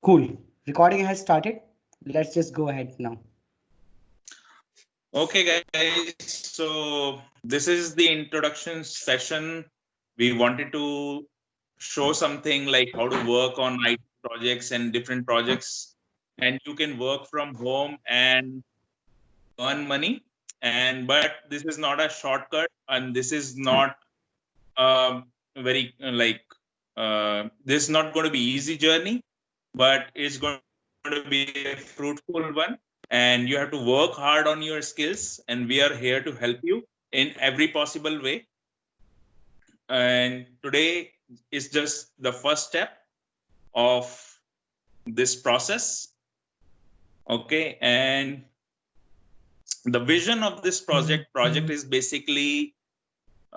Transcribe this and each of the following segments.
Cool. Recording has started. Let's just go ahead now. Okay, guys. So this is the introduction session. We wanted to show something like how to work on IT projects and different projects, and you can work from home and earn money. And but this is not a shortcut, and this is not very this is not going to be easy journey, but it's going to be a fruitful one. And you have to work hard on your skills, and we are here to help you in every possible way. And today is just the first step of this process. Okay, and the vision of this project is basically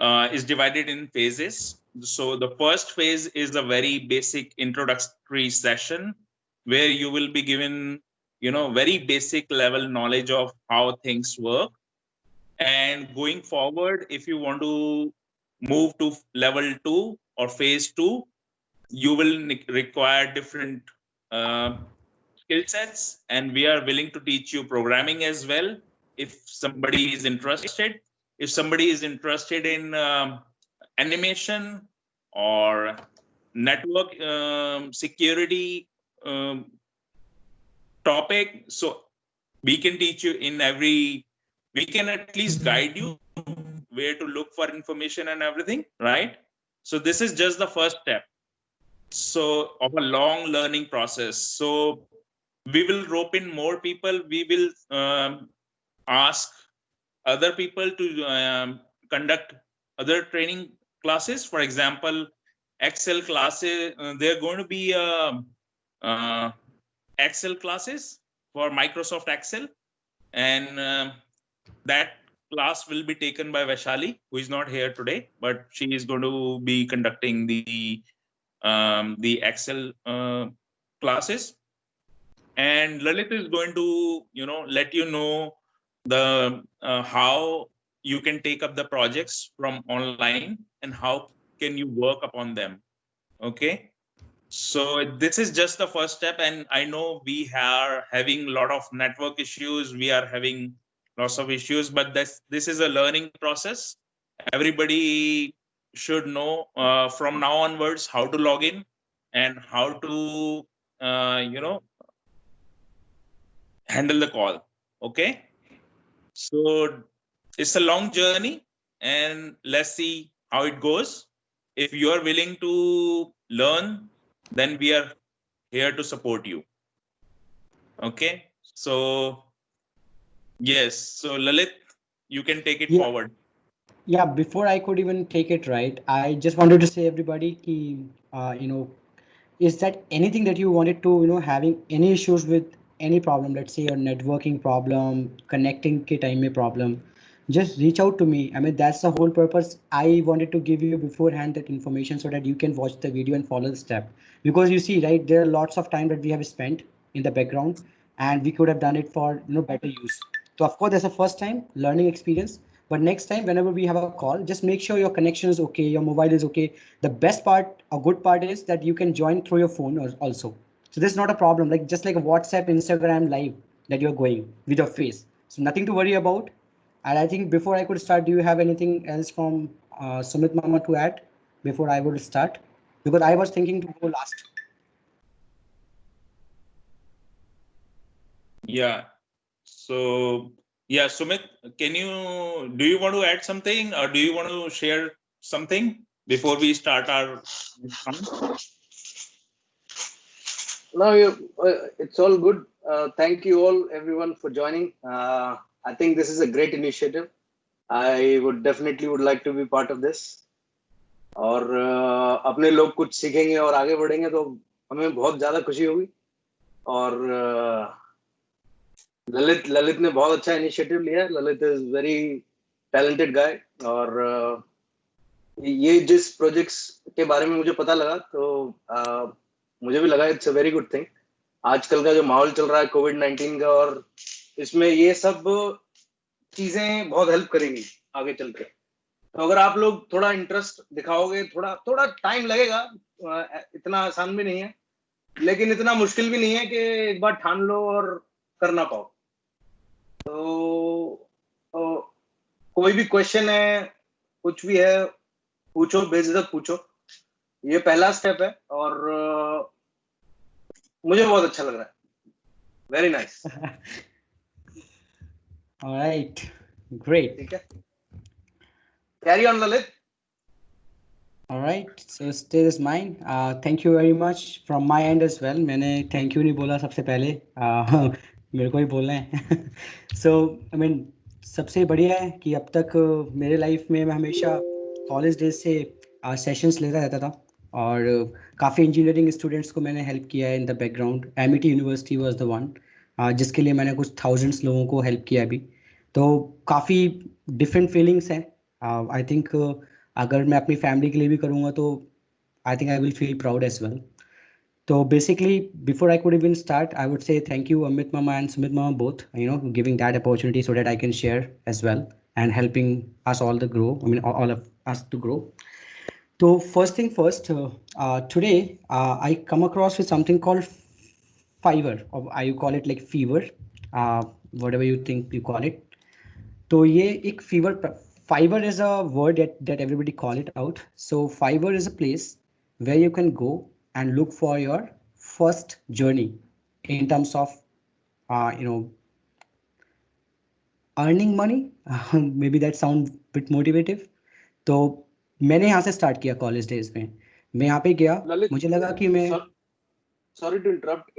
is divided in phases. So the first phase is a very basic introductory session where you will be given, very basic level knowledge of how things work. And going forward, if you want to move to level 2 or phase 2, you will require different uh, skill sets, and we are willing to teach you programming as well if somebody is interested. If somebody is interested in animation or network security um, topic, so we can teach you in every, we can at least guide you where to look for information and everything, right? So this is just the first step, so of a long learning process. So we will rope in more people. We will ask other people to conduct other training classes. For example, Excel classes. There are going to be uh, Excel classes for Microsoft Excel, and that class will be taken by Vaishali, who is not here today, but she is going to be conducting the Excel classes. And Lalit is going to, let you know the how you can take up the projects from online and how can you work upon them. Okay, so this is just the first step, and I know we are having a lot of network issues, we are having lots of issues, but this is a learning process. Everybody should know from now onwards how to log in and how to handle the call. Okay, so it's a long journey, and let's see how it goes. If you are willing to learn, then we are here to support you. Okay, so yes, so Lalit, you can take it Yeah, forward. yeah. Before I could even take it right, I just wanted to say everybody, ki, is that anything that you wanted to, having any issues with any problem, let's say your networking problem, connecting ke time mein problem, just reach out to me. I mean, that's the whole purpose. I wanted to give you beforehand that information so that you can watch the video and follow the step. Because you see, right, there are lots of time that we have spent in the background, and we could have done it for better use. So of course, that's a first time learning experience. But next time, whenever we have a call, just make sure your connection is okay, your mobile is okay. The best part, a good part is that you can join through your phone also. So this is not a problem. Like just like a WhatsApp, Instagram live that you're going with your face. So nothing to worry about. And I think before I could start, do you have anything else from Sumit Mama to add before I would start? Because I was thinking to go last. Yeah. So yeah, Sumit, can you do you want to add something, or do you want to share something before we start our next round? No, it's all good. Thank you all, everyone, for joining. I think this is a great initiative. I would definitely would like to be part of this. और अपने लोग कुछ सीखेंगे और आगे बढ़ेंगे तो हमें बहुत ज्यादा खुशी होगी. और ललित ने बहुत अच्छा इनिशिएटिव लिया. Lalit is very talented guy. और ये जिस प्रोजेक्ट्स के बारे में मुझे पता लगा तो मुझे भी लगा it's a very good thing. आजकल का जो माहौल चल रहा है कोविड-19 का, और इसमें ये सब चीजें बहुत हेल्प करेंगी आगे चल के. तो अगर आप लोग थोड़ा इंटरेस्ट दिखाओगे, थोड़ा टाइम लगेगा, इतना आसान भी नहीं है, लेकिन इतना मुश्किल भी नहीं है कि एक बार ठान लो और कर ना पाओ। तो कोई भी क्वेश्चन है, कुछ भी है, पूछो, बेझिझक पूछो। ये पहला स्टेप है और मुझे बहुत अच्छा लग रहा है। Very nice. Alright, great. ठीक है, carry on Lalit. Alright, so stage is mine. Thank you very much from my end as well. मैंने thank you नहीं बोला सबसे पहले, मेरे को ही बोलना है। So I mean सबसे बढ़िया है कि अब तक मेरे लाइफ में मैं हमेशा कॉलेज डेज से सेशंस लेता रहता था और काफ़ी इंजीनियरिंग स्टूडेंट्स को मैंने हेल्प किया है in the background. Amity university was the one जिसके लिए मैंने कुछ थाउजेंड्स लोगों को हेल्प किया अभी। तो काफ़ी डिफरेंट फीलिंग्स हैं। आई थिंक अगर मैं अपनी फैमिली के लिए भी करूँगा तो I think I will feel proud as well. So basically, before I could even start, I would say thank you, Amit Mama and Sumit Mama, both, giving that opportunity so that I can share as well and helping us all to grow. I mean, all of us to grow. So first thing first, today I come across with something called Fiverr, or you call it like Fever, whatever you think you call it. So ये एक Fiverr is a word that everybody call it out. So Fiverr is a place where you can go and look for your first journey in terms of earning money. Maybe that sound bit motivative. तो मैंने यहाँ से start किया college days में। मैं यहाँ पे गया, ललित, मुझे लगा कि मैं sorry to interrupt.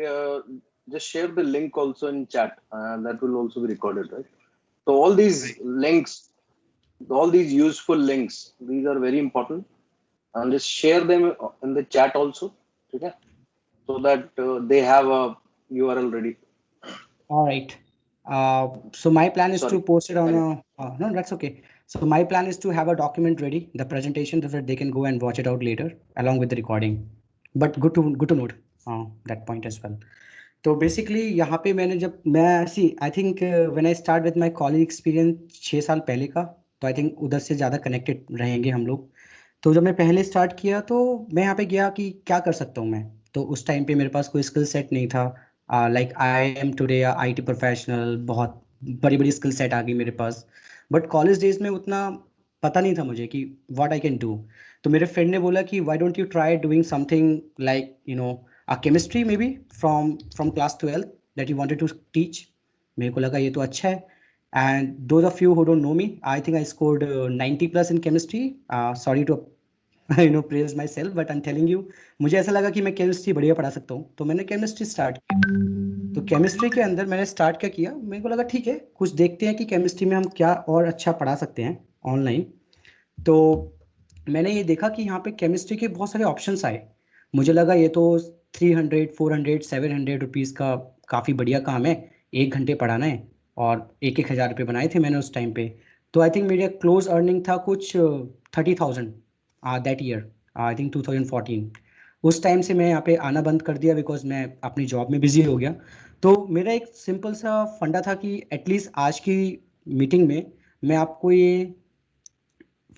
Just share the link also in chat. That will also be recorded, right? So all these links, all these useful links, these are very important, and just share them in the chat also, okay? So that they have a URL ready. All right. So my plan is to Sorry. post it on no, that's okay. So my plan is to have a document ready, the presentation, so that they can go and watch it out later along with the recording. But good to note that point as well. तो basically यहाँ पे मैंने जब मैं ऐसी I think when I start with my college experience 6 साल पहले का, तो आई थिंक उधर से ज़्यादा कनेक्टेड रहेंगे हम लोग। तो जब मैं पहले स्टार्ट किया तो मैं यहाँ पे गया कि क्या कर सकता हूँ मैं। तो उस टाइम पे मेरे पास कोई स्किल सेट नहीं था। Like I am today IT professional, बहुत बड़ी बड़ी स्किल सेट आ गई मेरे पास। बट कॉलेज डेज में उतना पता नहीं था मुझे कि व्हाट आई कैन डू। तो मेरे फ्रेंड ने बोला कि why don't you try doing something like chemistry maybe from class 12 that you wanted to teach. मेरे को लगा ये तो अच्छा है। And those of you who don't know me, I think I scored 90 plus in chemistry. Sorry to praise myself, but I'm telling you, मुझे ऐसा लगा कि मैं केमिस्ट्री बढ़िया पढ़ा सकता हूँ, तो मैंने केमिस्ट्री स्टार्ट की। तो केमिस्ट्री के अंदर मैंने स्टार्ट क्या किया, मेरे को लगा ठीक है कुछ देखते हैं कि केमिस्ट्री में हम क्या और अच्छा पढ़ा सकते हैं ऑनलाइन। तो मैंने ये देखा कि यहाँ पे केमिस्ट्री के बहुत सारे ऑप्शंस आए। मुझे लगा ये तो 300 400 700 रुपीज़ का काफ़ी बढ़िया काम है, 1 घंटे पढ़ाना है, और 1,000 रुपये बनाए थे मैंने उस टाइम पे। तो आई थिंक मेरा क्लोज अर्निंग था कुछ 30,000 दैट ईयर, आई थिंक 2014। उस टाइम से मैं यहाँ पे आना बंद कर दिया बिकॉज मैं अपनी जॉब में बिजी हो गया। तो मेरा एक सिंपल सा फंडा था कि एटलीस्ट आज की मीटिंग में मैं आपको ये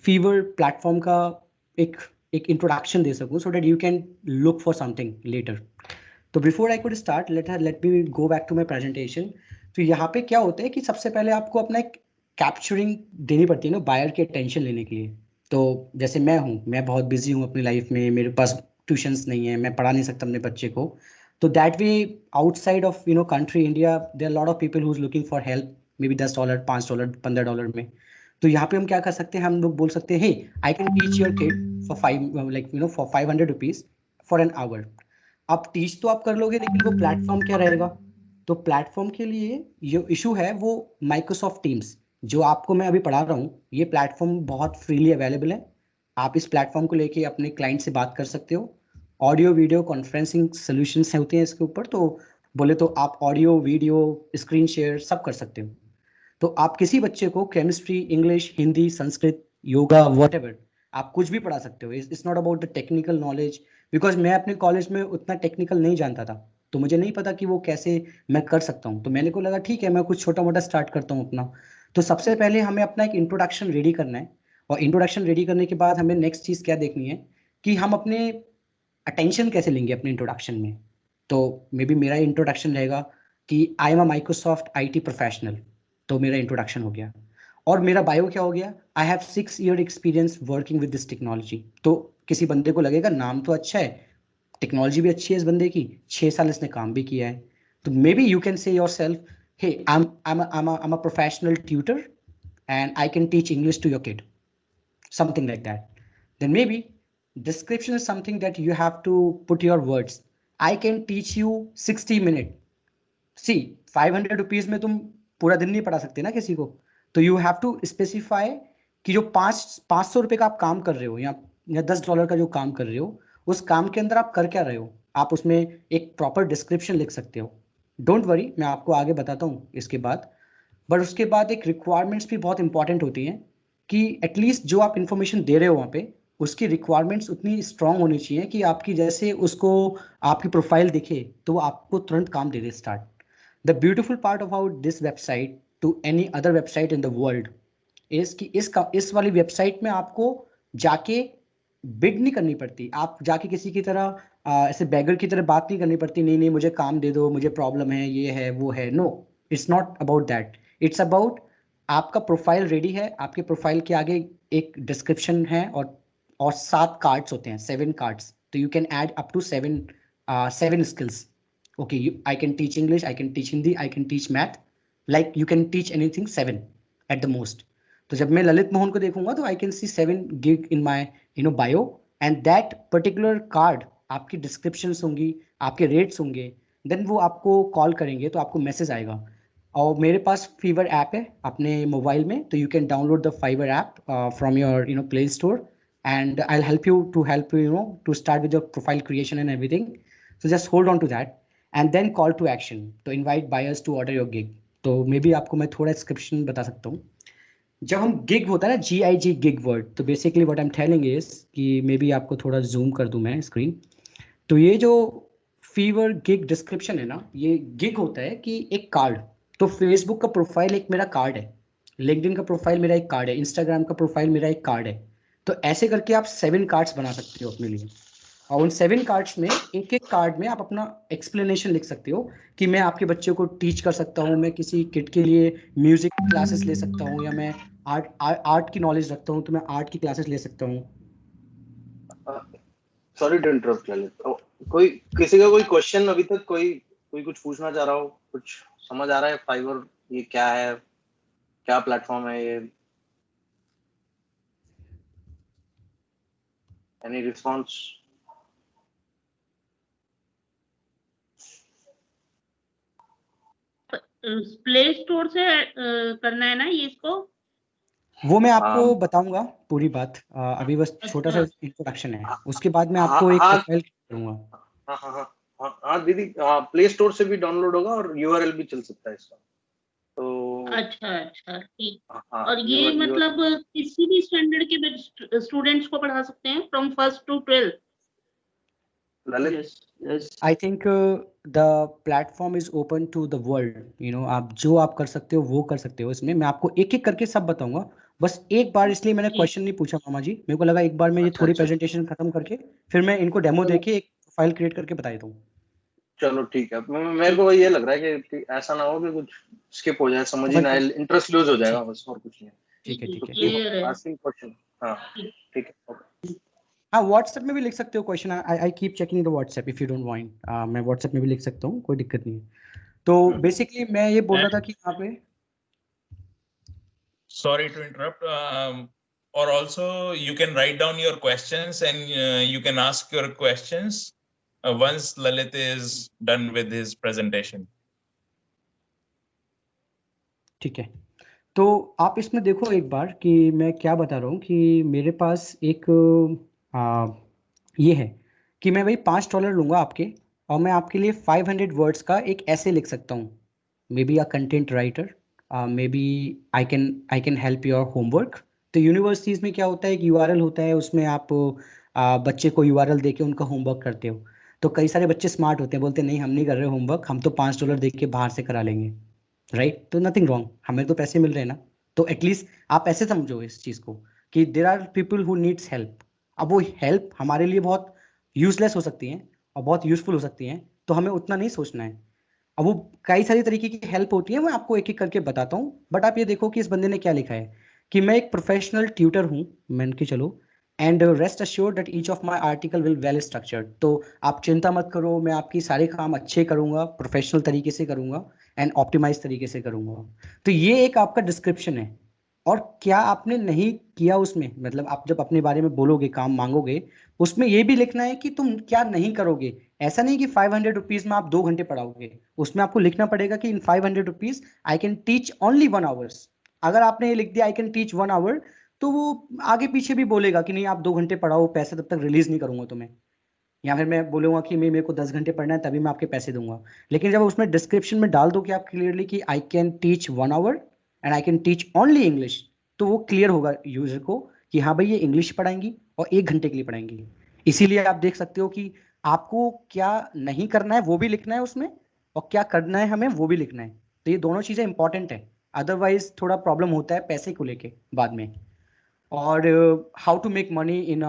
फीवर प्लेटफॉर्म का एक एक इंट्रोडक्शन दे सकूं so that you can look for something later. तो before I could start let me go back to my presentation. तो यहाँ पे क्या होता है कि सबसे पहले आपको अपना एक कैप्चरिंग देनी पड़ती है ना बायर की अटेंशन लेने के लिए। तो जैसे मैं बहुत बिजी हूँ अपनी लाइफ में, मेरे पास ट्यूशंस नहीं है, मैं पढ़ा नहीं सकता अपने बच्चे को। तो that way outside of country India there lot of people who is looking for help, may be $10 $5 $15 में। तो यहाँ पे हम क्या कर सकते हैं, हम लोग बोल सकते हैं hey I can teach your kid for 500 rupees for an hour. आप टीच तो आप कर लोगे, लेकिन वो प्लेटफॉर्म क्या रहेगा। तो प्लेटफॉर्म के लिए जो इशू है वो माइक्रोसॉफ्ट टीम्स, जो आपको मैं अभी पढ़ा रहा हूँ, ये प्लेटफॉर्म बहुत फ्रीली अवेलेबल है। आप इस प्लेटफॉर्म को लेके अपने क्लाइंट से बात कर सकते हो। ऑडियो वीडियो कॉन्फ्रेंसिंग सोल्यूशंस होते हैं इसके ऊपर, तो बोले तो आप ऑडियो वीडियो स्क्रीन शेयर सब कर सकते हो। तो आप किसी बच्चे को chemistry, English, Hindi, Sanskrit, yoga, whatever, आप कुछ भी पढ़ा सकते हो। It's not about the technical knowledge, because मैं अपने कॉलेज में उतना टेक्निकल नहीं जानता था, तो मुझे नहीं पता कि वो कैसे मैं कर सकता हूँ। तो मैंने को लगा ठीक है मैं कुछ छोटा मोटा स्टार्ट करता हूँ अपना। तो सबसे पहले हमें अपना एक इंट्रोडक्शन रेडी करना है, और इंट्रोडक्शन रेडी करने के बाद हमें नेक्स्ट चीज़ क्या देखनी है कि हम अपने अटेंशन कैसे लेंगे अपने इंट्रोडक्शन में। तो मे बी मेरा इंट्रोडक्शन रहेगा कि I am a Microsoft IT professional, तो मेरा इंट्रोडक्शन हो गया। और मेरा बायो क्या हो गया, I have 6 year experience working with this technology. तो किसी बंदे को लगेगा नाम तो अच्छा है, टेक्नोलॉजी भी अच्छी है इस बंदे की, 6 साल इसने काम भी किया है। तो may be you can say your self, hey, I'm a professional tutor and I can teach English to your kid, something like that. Then maybe description is something that you have to put your words. I can teach you 60 minutes. See, 500 rupees में तुम पूरा दिन नहीं पढ़ा सकते ना किसी को, तो यू हैव टू स्पेसिफाई कि जो 500 रुपए का आप काम कर रहे हो या $10 का जो काम कर रहे हो, उस काम के अंदर आप कर क्या रहे हो, आप उसमें एक प्रॉपर डिस्क्रिप्शन लिख सकते हो। डोंट वरी, मैं आपको आगे बताता हूँ इसके बाद। बट उसके बाद एक रिक्वायरमेंट्स भी बहुत इंपॉर्टेंट होती हैं कि एटलीस्ट जो आप इंफॉर्मेशन दे रहे हो वहाँ पे, उसकी रिक्वायरमेंट्स उतनी स्ट्रांग होनी चाहिए कि आपकी जैसे उसको आपकी प्रोफाइल दिखे तो वो आपको तुरंत काम दे दे start. The beautiful part about this website to any other website in the world is कि इस वाली वेबसाइट में आपको जाके बिड नहीं करनी पड़ती, आप जाके किसी की तरह ऐसे बैगर की तरह बात नहीं करनी पड़ती, नहीं नहीं मुझे काम दे दो, मुझे प्रॉब्लम है, ये है वो है। No, it's not about that. It's about आपका प्रोफाइल रेडी है, आपके प्रोफाइल के आगे एक डिस्क्रिप्शन है और 7 कार्ड्स होते हैं, 7 कार्ड्स। तो you can add up to 7 skills. Okay, I can teach English, I can teach Hindi, I can teach math, like you can teach anything 7 at the most. तो जब मैं ललित मोहन को देखूंगा तो I can see 7 gig in my bio, and that particular card आपकी descriptions होंगी, आपके rates होंगे, then वो आपको कॉल करेंगे तो आपको मैसेज आएगा। और मेरे पास फीवर ऐप है अपने मोबाइल में, तो you can download the Fiverr app from your Play Store, and I'll help you to start with your profile creation and everything. So just hold on to that, and then call to action to invite buyers to order your gig. तो may B आपको मैं थोड़ा description बता सकता हूँ। जब हम gig होता है ना, GIG गिग वर्ड, तो basically what I am telling is कि मे बी आपको थोड़ा जूम कर दूं मैं स्क्रीन। तो ये जो फीवर गिग डिस्क्रिप्शन है ना, ये गिग होता है कि एक कार्ड। तो फेसबुक का प्रोफाइल एक मेरा कार्ड है, लिंक्डइन का प्रोफाइल मेरा एक कार्ड है, इंस्टाग्राम का प्रोफाइल मेरा एक कार्ड है। तो ऐसे करके आप 7 कार्ड्स बना सकते हो अपने लिए, और उन 7 कार्ड्स में एक एक कार्ड में आप अपना एक्सप्लेनेशन लिख सकते हो कि मैं आपके बच्चे को टीच कर सकता हूँ, मैं किसी किड के लिए म्यूजिक क्लासेस ले सकता हूँ, या मैं आर्ट की नॉलेज रखता हूँ तो मैं आर्ट की क्लासेस ले सकता हूँ। सॉरी टू इंटरप्ट ललित, कोई किसी का कोई क्वेश्चन अभी तक, कोई कुछ पूछना चाह रहा हो, कुछ समझ आ रहा है फाइवर ये क्या है, क्या प्लेटफॉर्म है ये? Any response? प्ले स्टोर से करना है ना ये इसको? वो मैं आपको बताऊंगा पूरी बात, अभी बस छोटा सा इंट्रोडक्शन है, उसके बाद मैं आपको एक प्रोफाइल करूंगा। हाँ हाँ हाँ हाँ हाँ दीदी, प्ले स्टोर से भी डाउनलोड होगा और यूआरएल भी चल सकता है इसका। तो अच्छा ठीक। हाँ, और ये मतलब किसी भी स्टैंडर्ड के स्टूडेंट्स को पढ़ा सकते हैं from 1st to 12th? Lalit, I think the platform is open to the world, आप जो आप कर सकते हो वो कर सकते हो। इसमें मैं आपको एक एक करके सब बताऊंगा, बस एक बार इसलिए मैंने क्वेश्चन नहीं पूछा मामा जी, मेरे को लगा एक बार मैं ये थोड़ी प्रेजेंटेशन खत्म करके फिर मैं इनको डेमो देके एक फाइल क्रिएट करके बता देता हूँ। चलो ठीक है, मेरे को ये लग रहा है कि ऐसा ना हो कि कुछ स्किप हो जाए, समझ ही ना आए, इंटरेस्ट लूज हो जाएगा, बस और कुछ नहीं। ठीक है आस्किंग क्वेश्चन। हाँ ठीक है, ओके। हाँ, व्हाट्सएप में भी लिख सकते हो question, I keep checking the WhatsApp if you don't mind, मैं व्हाट्सएप में भी लिख सकता हूँ, कोई दिक्कत नहीं है। तो बेसिकली मैं ये बोल रहा था कि यहाँ पे, sorry to interrupt, or also you can write down your questions and you can ask your questions once Lalit is done with his presentation. ठीक है, तो आप इसमें देखो एक बार कि मैं क्या बता रहा हूँ कि मेरे पास एक ये है कि मैं भाई $5 लूँगा आपके, और मैं आपके लिए 500 वर्ड्स का एक ऐसे लिख सकता हूँ, may be a content writer, may be I can help your homework. तो यूनिवर्सिटीज़ में क्या होता है, एक URL होता है, उसमें आप बच्चे को URL दे के उनका होमवर्क करते हो। तो कई सारे बच्चे स्मार्ट होते हैं, बोलते हैं नहीं हम नहीं कर रहे होमवर्क, हम तो $5 दे के बाहर से करा लेंगे, राइट? तो नथिंग रॉन्ग, हमें तो पैसे मिल रहे हैं ना। तो एटलीस्ट आप ऐसे समझो इस चीज़ को कि there are people who needs help. अब वो हेल्प हमारे लिए बहुत यूजलेस हो सकती है, और बहुत यूजफुल हो सकती हैं, तो हमें उतना नहीं सोचना है। अब वो कई सारी तरीके की हेल्प होती है, मैं आपको एक एक करके बताता हूँ। बट आप ये देखो कि इस बंदे ने क्या लिखा है कि मैं एक प्रोफेशनल ट्यूटर हूँ, मान के चलो, and rest assured that each of my article will well structured. तो आप चिंता मत करो, मैं आपकी सारे काम अच्छे करूंगा, प्रोफेशनल तरीके से करूंगा एंड ऑप्टिमाइज तरीके से करूंगा। तो ये एक आपका डिस्क्रिप्शन है। और क्या आपने नहीं किया उसमें, मतलब आप जब अपने बारे में बोलोगे, काम मांगोगे, उसमें ये भी लिखना है कि तुम क्या नहीं करोगे। ऐसा नहीं कि 500 रुपीज में आप 2 घंटे पढ़ाओगे, उसमें आपको लिखना पड़ेगा कि इन 500 rupees I can teach only 1 hours. अगर आपने ये लिख दिया आई कैन टीच 1 आवर, तो वो आगे पीछे भी बोलेगा कि नहीं आप 2 घंटे पढ़ाओ, पैसे तब तक रिलीज नहीं करूंगा तुम्हें। या फिर मैं बोलूंगा कि मेरे को 10 घंटे पढ़ना है तभी मैं आपके पैसे दूंगा। लेकिन जब उसमें डिस्क्रिप्शन में डाल दो कि आप क्लियरली कि आई can teach 1 our and I can teach only English, तो वो क्लियर होगा यूजर को कि हाँ भाई ये इंग्लिश पढ़ाएंगी और 1 घंटे के लिए पढ़ाएंगी। इसीलिए आप देख सकते हो कि आपको क्या नहीं करना है वो भी लिखना है उसमें, और क्या करना है हमें वो भी लिखना है। तो ये दोनों चीजें इंपॉर्टेंट है, अदरवाइज थोड़ा प्रॉब्लम होता है पैसे को लेके बाद में। और how to make money in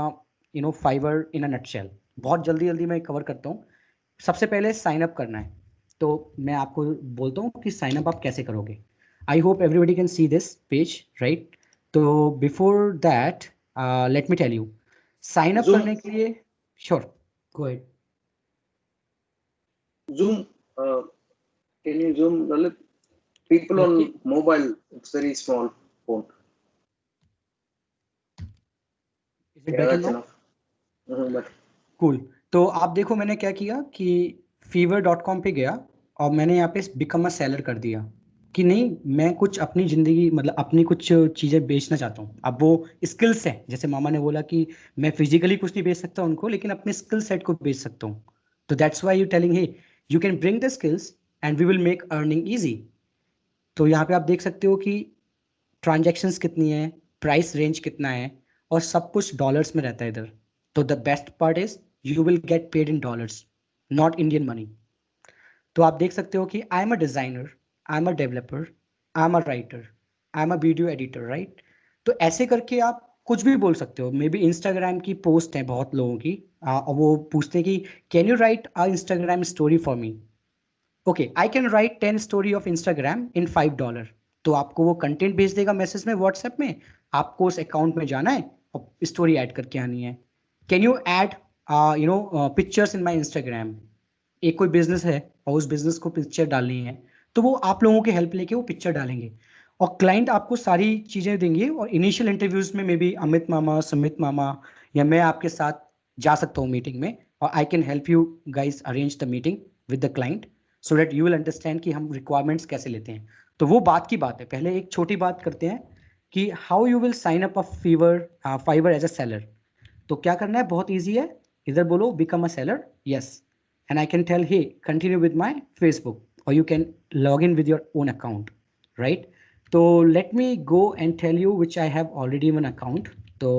Fiverr in a nutshell, बहुत जल्दी जल्दी मैं कवर करता हूँ। सबसे पहले साइन अप करना है, तो मैं आपको बोलता हूँ कि साइन अप आप कैसे करोगे। I hope everybody can see this page, right? तो before that let me tell you, sign up Zoom, करने के लिए, sure, go ahead. Zoom, can you zoom, Lalit? People on देखिए, mobile, it's very small font. Is it Yeah, better that's now? enough. But cool. तो आप देखो मैंने क्या किया कि fiverr.com पे गया और मैंने यहाँ पे बिकम अ सेलर कर दिया कि नहीं मैं कुछ अपनी जिंदगी, मतलब अपनी कुछ चीजें बेचना चाहता हूँ। अब वो स्किल्स है, जैसे मामा ने बोला कि मैं फिजिकली कुछ नहीं बेच सकता उनको, लेकिन अपने स्किल सेट को बेच सकता हूँ। तो that's why you telling hey you can bring the skills and we will make earning easy. तो यहाँ पे आप देख सकते हो कि ट्रांजैक्शंस कितनी है, प्राइस रेंज कितना है, और सब कुछ डॉलर्स में रहता है इधर। तो the best part is you will get paid in dollars, not Indian money. तो आप देख सकते हो कि I am a designer, I am a developer, I am a writer, I am a video editor, right? तो ऐसे करके आप कुछ भी बोल सकते हो। मे बी इंस्टाग्राम की पोस्ट है बहुत लोगों की, और वो पूछते हैं कि can you right a Instagram story for me. Okay, I can write 10 story of Instagram in $5। तो आपको वो कंटेंट भेज देगा मैसेज में, व्हाट्सएप में। आपको उस अकाउंट में जाना है और स्टोरी ऐड करके आनी है। Can you add pictures in my Instagram. एक कोई बिजनेस है और उस बिजनेस को पिक्चर डालनी है, तो वो आप लोगों की हेल्प लेके वो पिक्चर डालेंगे और क्लाइंट आपको सारी चीजें देंगे। और इनिशियल इंटरव्यूज में मे बी अमित मामा, सुमित मामा या मैं आपके साथ जा सकता हूँ मीटिंग में, और आई can help you guys arrange the meeting with the client so that you will understand कि हम रिक्वायरमेंट्स कैसे लेते हैं। तो वो बात की बात है। पहले एक छोटी बात करते हैं कि how you will sign up a Fiverr as a seller. तो क्या करना है, बहुत ईजी है। इधर बोलो become a seller, yes, and I can tell hey continue with my Facebook और you can log in with your own account, right? तो let me go and tell you which I have already one account. तो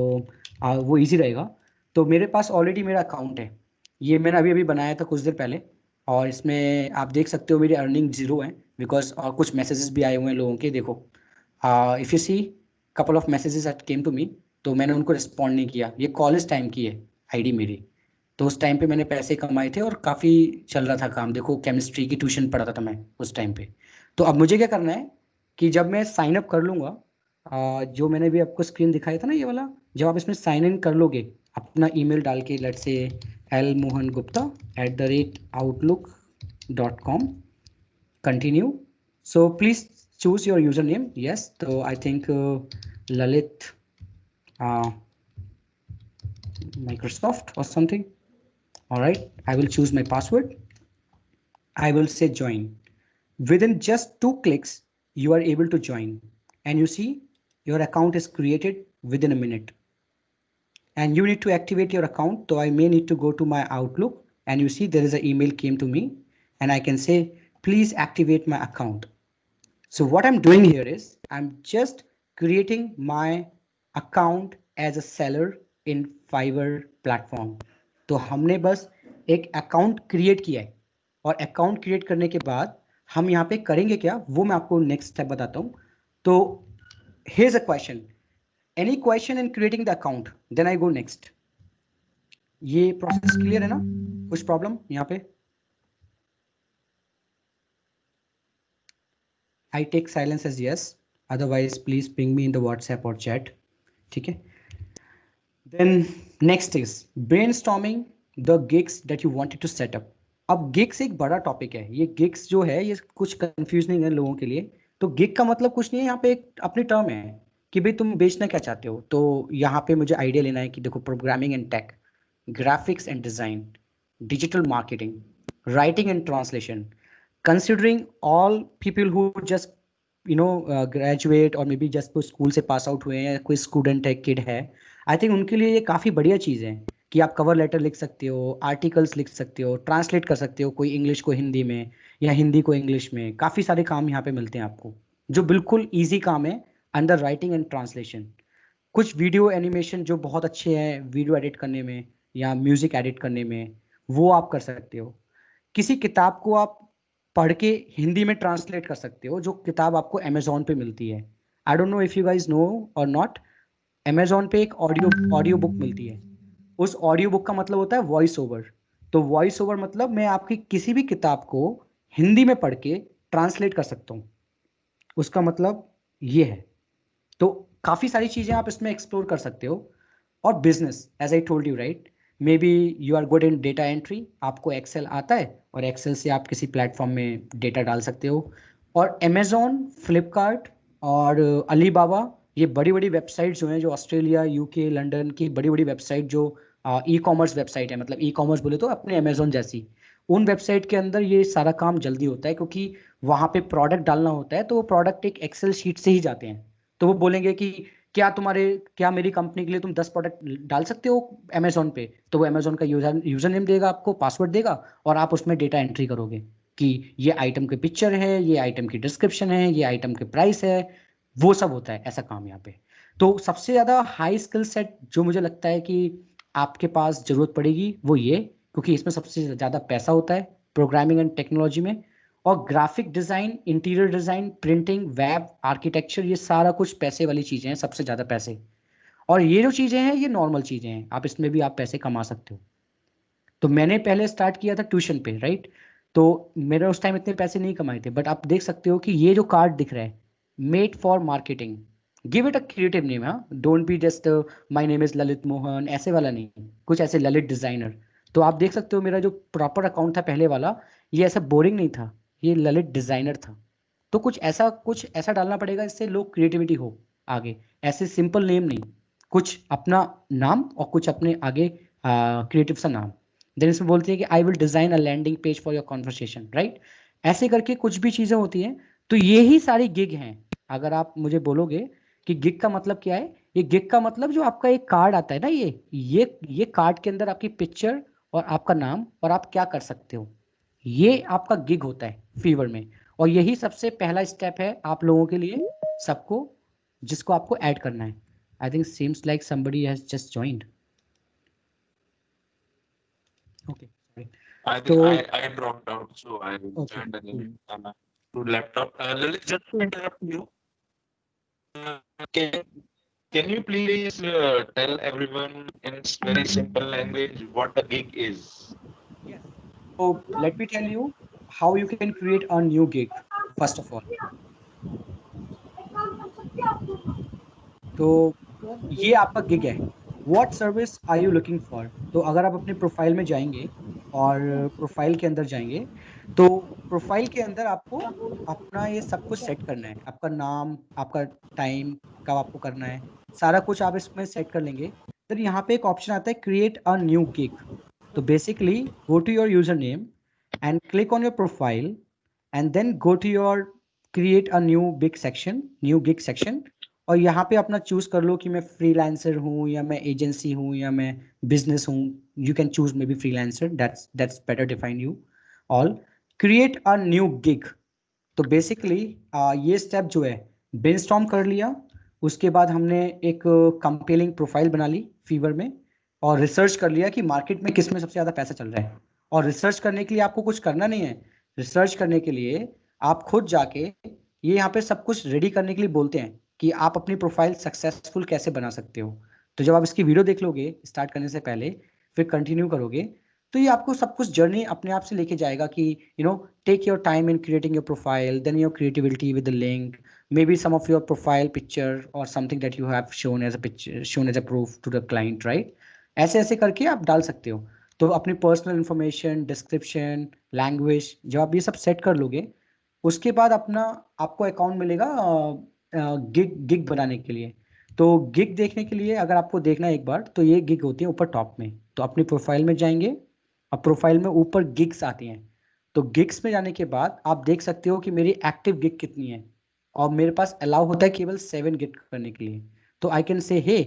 वो easy रहेगा। तो मेरे पास already मेरा account है, ये मैंने अभी अभी बनाया था कुछ देर पहले। और इसमें आप देख सकते हो मेरी अर्निंग जीरो है, बिकॉज और कुछ मैसेजेस भी आए हुए हैं लोगों के, देखो if you see couple of messages at came to me, तो मैंने उनको रिस्पॉन्ड नहीं किया। ये कॉलेज टाइम की है आईडी मेरी, तो उस टाइम पे मैंने पैसे कमाए थे और काफ़ी चल रहा था काम। देखो केमिस्ट्री की ट्यूशन पढ़ाता था मैं उस टाइम पे। तो अब मुझे क्या करना है कि जब मैं साइन अप कर लूँगा, जो मैंने भी आपको स्क्रीन दिखाया था ना ये वाला, जब आप इसमें साइन इन कर लोगे अपना ईमेल डाल के, let's say lmohangupta@outlook.com, continue. So please choose your username. Yes, so I think Lalit Microsoft or something. All right, I will choose my password. I will say join. Within just 2 clicks you are able to join, and you see your account is created within a minute. And you need to activate your account, so I may need to go to my Outlook, and you see there is an email came to me, and I can say please activate my account. So what I'm doing here is I'm just creating my account as a seller in Fiverr platform. तो हमने बस एक account create किया है, और account create करने के बाद हम यहाँ पे करेंगे क्या, वो मैं आपको नेक्स्ट स्टेप बताता हूँ। तो here's a question. Any question in creating the account? Then I go next. ये प्रोसेस क्लियर है ना? कुछ प्रॉब्लम यहाँ पे? I take silence as yes, otherwise please ping me in the WhatsApp or chat. ठीक है? Then next is brainstorming the gigs that you wanted to set up. अब gigs एक बड़ा टॉपिक है. ये gigs जो है ये कुछ कंफ्यूजनिंग है लोगों के लिए. तो gig का मतलब कुछ नहीं है, यहाँ पे एक अपनी टर्म है कि भाई तुम बेचना क्या चाहते हो. तो यहाँ पे मुझे आइडिया लेना है कि देखो programming and tech, graphics and design, digital marketing, writing and translation. Considering all people who just graduate और मे बी जस्ट स्कूल से पास आउट हुए हैं, कोई स्टूडेंट है, किड है, आई थिंक उनके लिए ये काफ़ी बढ़िया चीज़ है कि आप कवर लेटर लिख सकते हो, आर्टिकल्स लिख सकते हो, ट्रांसलेट कर सकते हो कोई इंग्लिश को हिंदी में या हिंदी को इंग्लिश में. काफ़ी सारे काम यहाँ पे मिलते हैं आपको जो बिल्कुल ईजी काम है अंडर राइटिंग एंड ट्रांसलेशन. कुछ वीडियो एनिमेशन जो बहुत अच्छे हैं वीडियो एडिट करने में या म्यूजिक एडिट करने में, वो आप कर सकते हो. किसी किताब को आप पढ़ के हिंदी में ट्रांसलेट कर सकते हो, जो किताब आपको अमेजोन पे मिलती है. I don't know if you guys know or not, Amazon पे एक ऑडियो बुक मिलती है. उस ऑडियो बुक का मतलब होता है वॉइस ओवर. तो वॉइस ओवर मतलब मैं आपकी किसी भी किताब को हिंदी में पढ़ के ट्रांसलेट कर सकता हूँ, उसका मतलब ये है. तो काफ़ी सारी चीज़ें आप इसमें एक्सप्लोर कर सकते हो. और business, as I told you right, may be you are good in data entry, आपको एक्सेल आता है और एक्सेल से आप किसी प्लेटफॉर्म में डेटा डाल सकते हो. और अमेजोन, फ्लिपकार्ट और अलीबाबा, ये बड़ी बड़ी वेबसाइट जो हैं, जो ऑस्ट्रेलिया, यूके, लंदन की बड़ी बड़ी वेबसाइट जो ई कॉमर्स वेबसाइट है, मतलब ई कॉमर्स बोले तो अपने अमेजोन जैसी, उन वेबसाइट के अंदर ये सारा काम जल्दी होता है क्योंकि वहाँ पे प्रोडक्ट डालना होता है. तो वो प्रोडक्ट एक एक्सेल शीट से ही जाते हैं. तो वो बोलेंगे कि क्या मेरी कंपनी के लिए तुम 10 प्रोडक्ट डाल सकते हो अमेजोन पे. तो वो अमेजोन का यूजर नेम देगा, आपको पासवर्ड देगा और आप उसमें डेटा एंट्री करोगे कि ये आइटम की पिक्चर है, ये आइटम की डिस्क्रिप्शन है, ये आइटम के प्राइस है. वो सब होता है ऐसा काम यहाँ पे. तो सबसे ज़्यादा हाई स्किल सेट जो मुझे लगता है कि आपके पास ज़रूरत पड़ेगी वो ये, क्योंकि इसमें सबसे ज़्यादा पैसा होता है प्रोग्रामिंग एंड टेक्नोलॉजी में. और graphic design, interior design, printing, web architecture, ये सारा कुछ पैसे वाली चीज़ें हैं, सबसे ज़्यादा पैसे. और ये जो चीज़ें हैं ये नॉर्मल चीज़ें हैं, आप इसमें भी आप पैसे कमा सकते हो. तो मैंने पहले स्टार्ट किया था ट्यूशन पे, राइट. तो मेरे उस टाइम इतने पैसे नहीं कमाए थे, बट आप देख सकते हो कि ये जो कार्ड दिख रहा है, made for marketing, give it a creative name. हाँ, don't be just my name is Lalit Mohan, ऐसे वाला नहीं, कुछ ऐसे ललित डिजाइनर. तो आप देख सकते हो मेरा जो प्रॉपर अकाउंट था पहले वाला, ये ऐसा बोरिंग नहीं था, ये ललित डिजाइनर था. तो कुछ ऐसा डालना पड़ेगा जिससे लोग क्रिएटिविटी हो आगे. ऐसे सिंपल नेम नहीं, कुछ अपना नाम और कुछ अपने आगे क्रिएटिव सा नाम. देन इसमें बोलती है कि I will design a landing page for your conversation, right. ऐसे करके कुछ भी चीज़ें होती हैं. तो यही सारी गिग हैं. अगर आप मुझे बोलोगे कि गिग का मतलब क्या है, ये गिग का मतलब जो आपका एक कार्ड आता है ना, ये कार्ड के अंदर आपकी पिक्चर और आपका नाम और आप क्या कर सकते हो, ये आपका गिग होता है फीवर में. और यही सबसे पहला स्टेप है आप लोगों के लिए, सबको, जिसको आपको ऐड करना है. I think seems like somebody has just joined. Okay, I think तो I dropped out, so I okay, joined cool. again on my through laptop. Lalit, just to interrupt you, uh, can can you please tell everyone in very simple language what a gig is? Yes. So let me tell you how you can create a new gig first of all. तो ये आपका gig है. What service are you looking for. तो अगर आप अपने profile में जाएंगे और प्रोफाइल के अंदर जाएंगे, तो प्रोफाइल के अंदर आपको अपना ये सब कुछ सेट करना है. आपका नाम, आपका टाइम कब आपको करना है, सारा कुछ आप इसमें सेट कर लेंगे. फिर यहाँ पे एक ऑप्शन आता है क्रिएट अ न्यू गिग. तो basically go to your user name and click on your profile and then go to your create a new gig section. और यहाँ पे अपना चूज कर लो कि मैं फ्रीलांसर हूँ या मैं एजेंसी हूँ या मैं बिजनेस हूँ. You can choose may be freelancer, that's better define you all. Create a new gig. तो बेसिकली ये स्टेप जो है, ब्रेनस्टॉर्म कर लिया, उसके बाद हमने एक कंपेलिंग प्रोफाइल बना ली फीवर में, और रिसर्च कर लिया कि मार्केट में किस में सबसे ज़्यादा पैसा चल रहा है. और रिसर्च करने के लिए आपको कुछ करना नहीं है. रिसर्च करने के लिए आप खुद जाके, ये यहाँ पे सब कुछ रेडी करने के लिए बोलते हैं कि आप अपनी प्रोफाइल सक्सेसफुल कैसे बना सकते हो. तो जब आप इसकी वीडियो देख लोगे स्टार्ट करने से पहले, फिर कंटिन्यू करोगे, तो ये आपको सब कुछ जर्नी अपने आप से लेके जाएगा कि take your time in creating your profile, then your creativity with the link, maybe some of your profile picture or something that you have shown as a picture, shown as a proof to the client, right? ऐसे ऐसे करके आप डाल सकते हो। तो अपनी personal information, description, language, जब आप ये सब सेट कर लोगे, उसके बाद आपको अकाउंट मिलेगा गिग बनाने के लिए। तो गिग देखने के लिए अगर आपको देखना है एक बार, तो ये गिग होती है ऊपर टॉप में। तो अपनी प्रोफाइल में जाएंगे, अब प्रोफाइल में ऊपर गिग्स आती हैं। तो गिग्स में जाने के बाद आप देख सकते हो कि मेरी एक्टिव गिग कितनी है, और मेरे पास अलाउ होता है केवल 7 गिग करने के लिए। तो I can say hey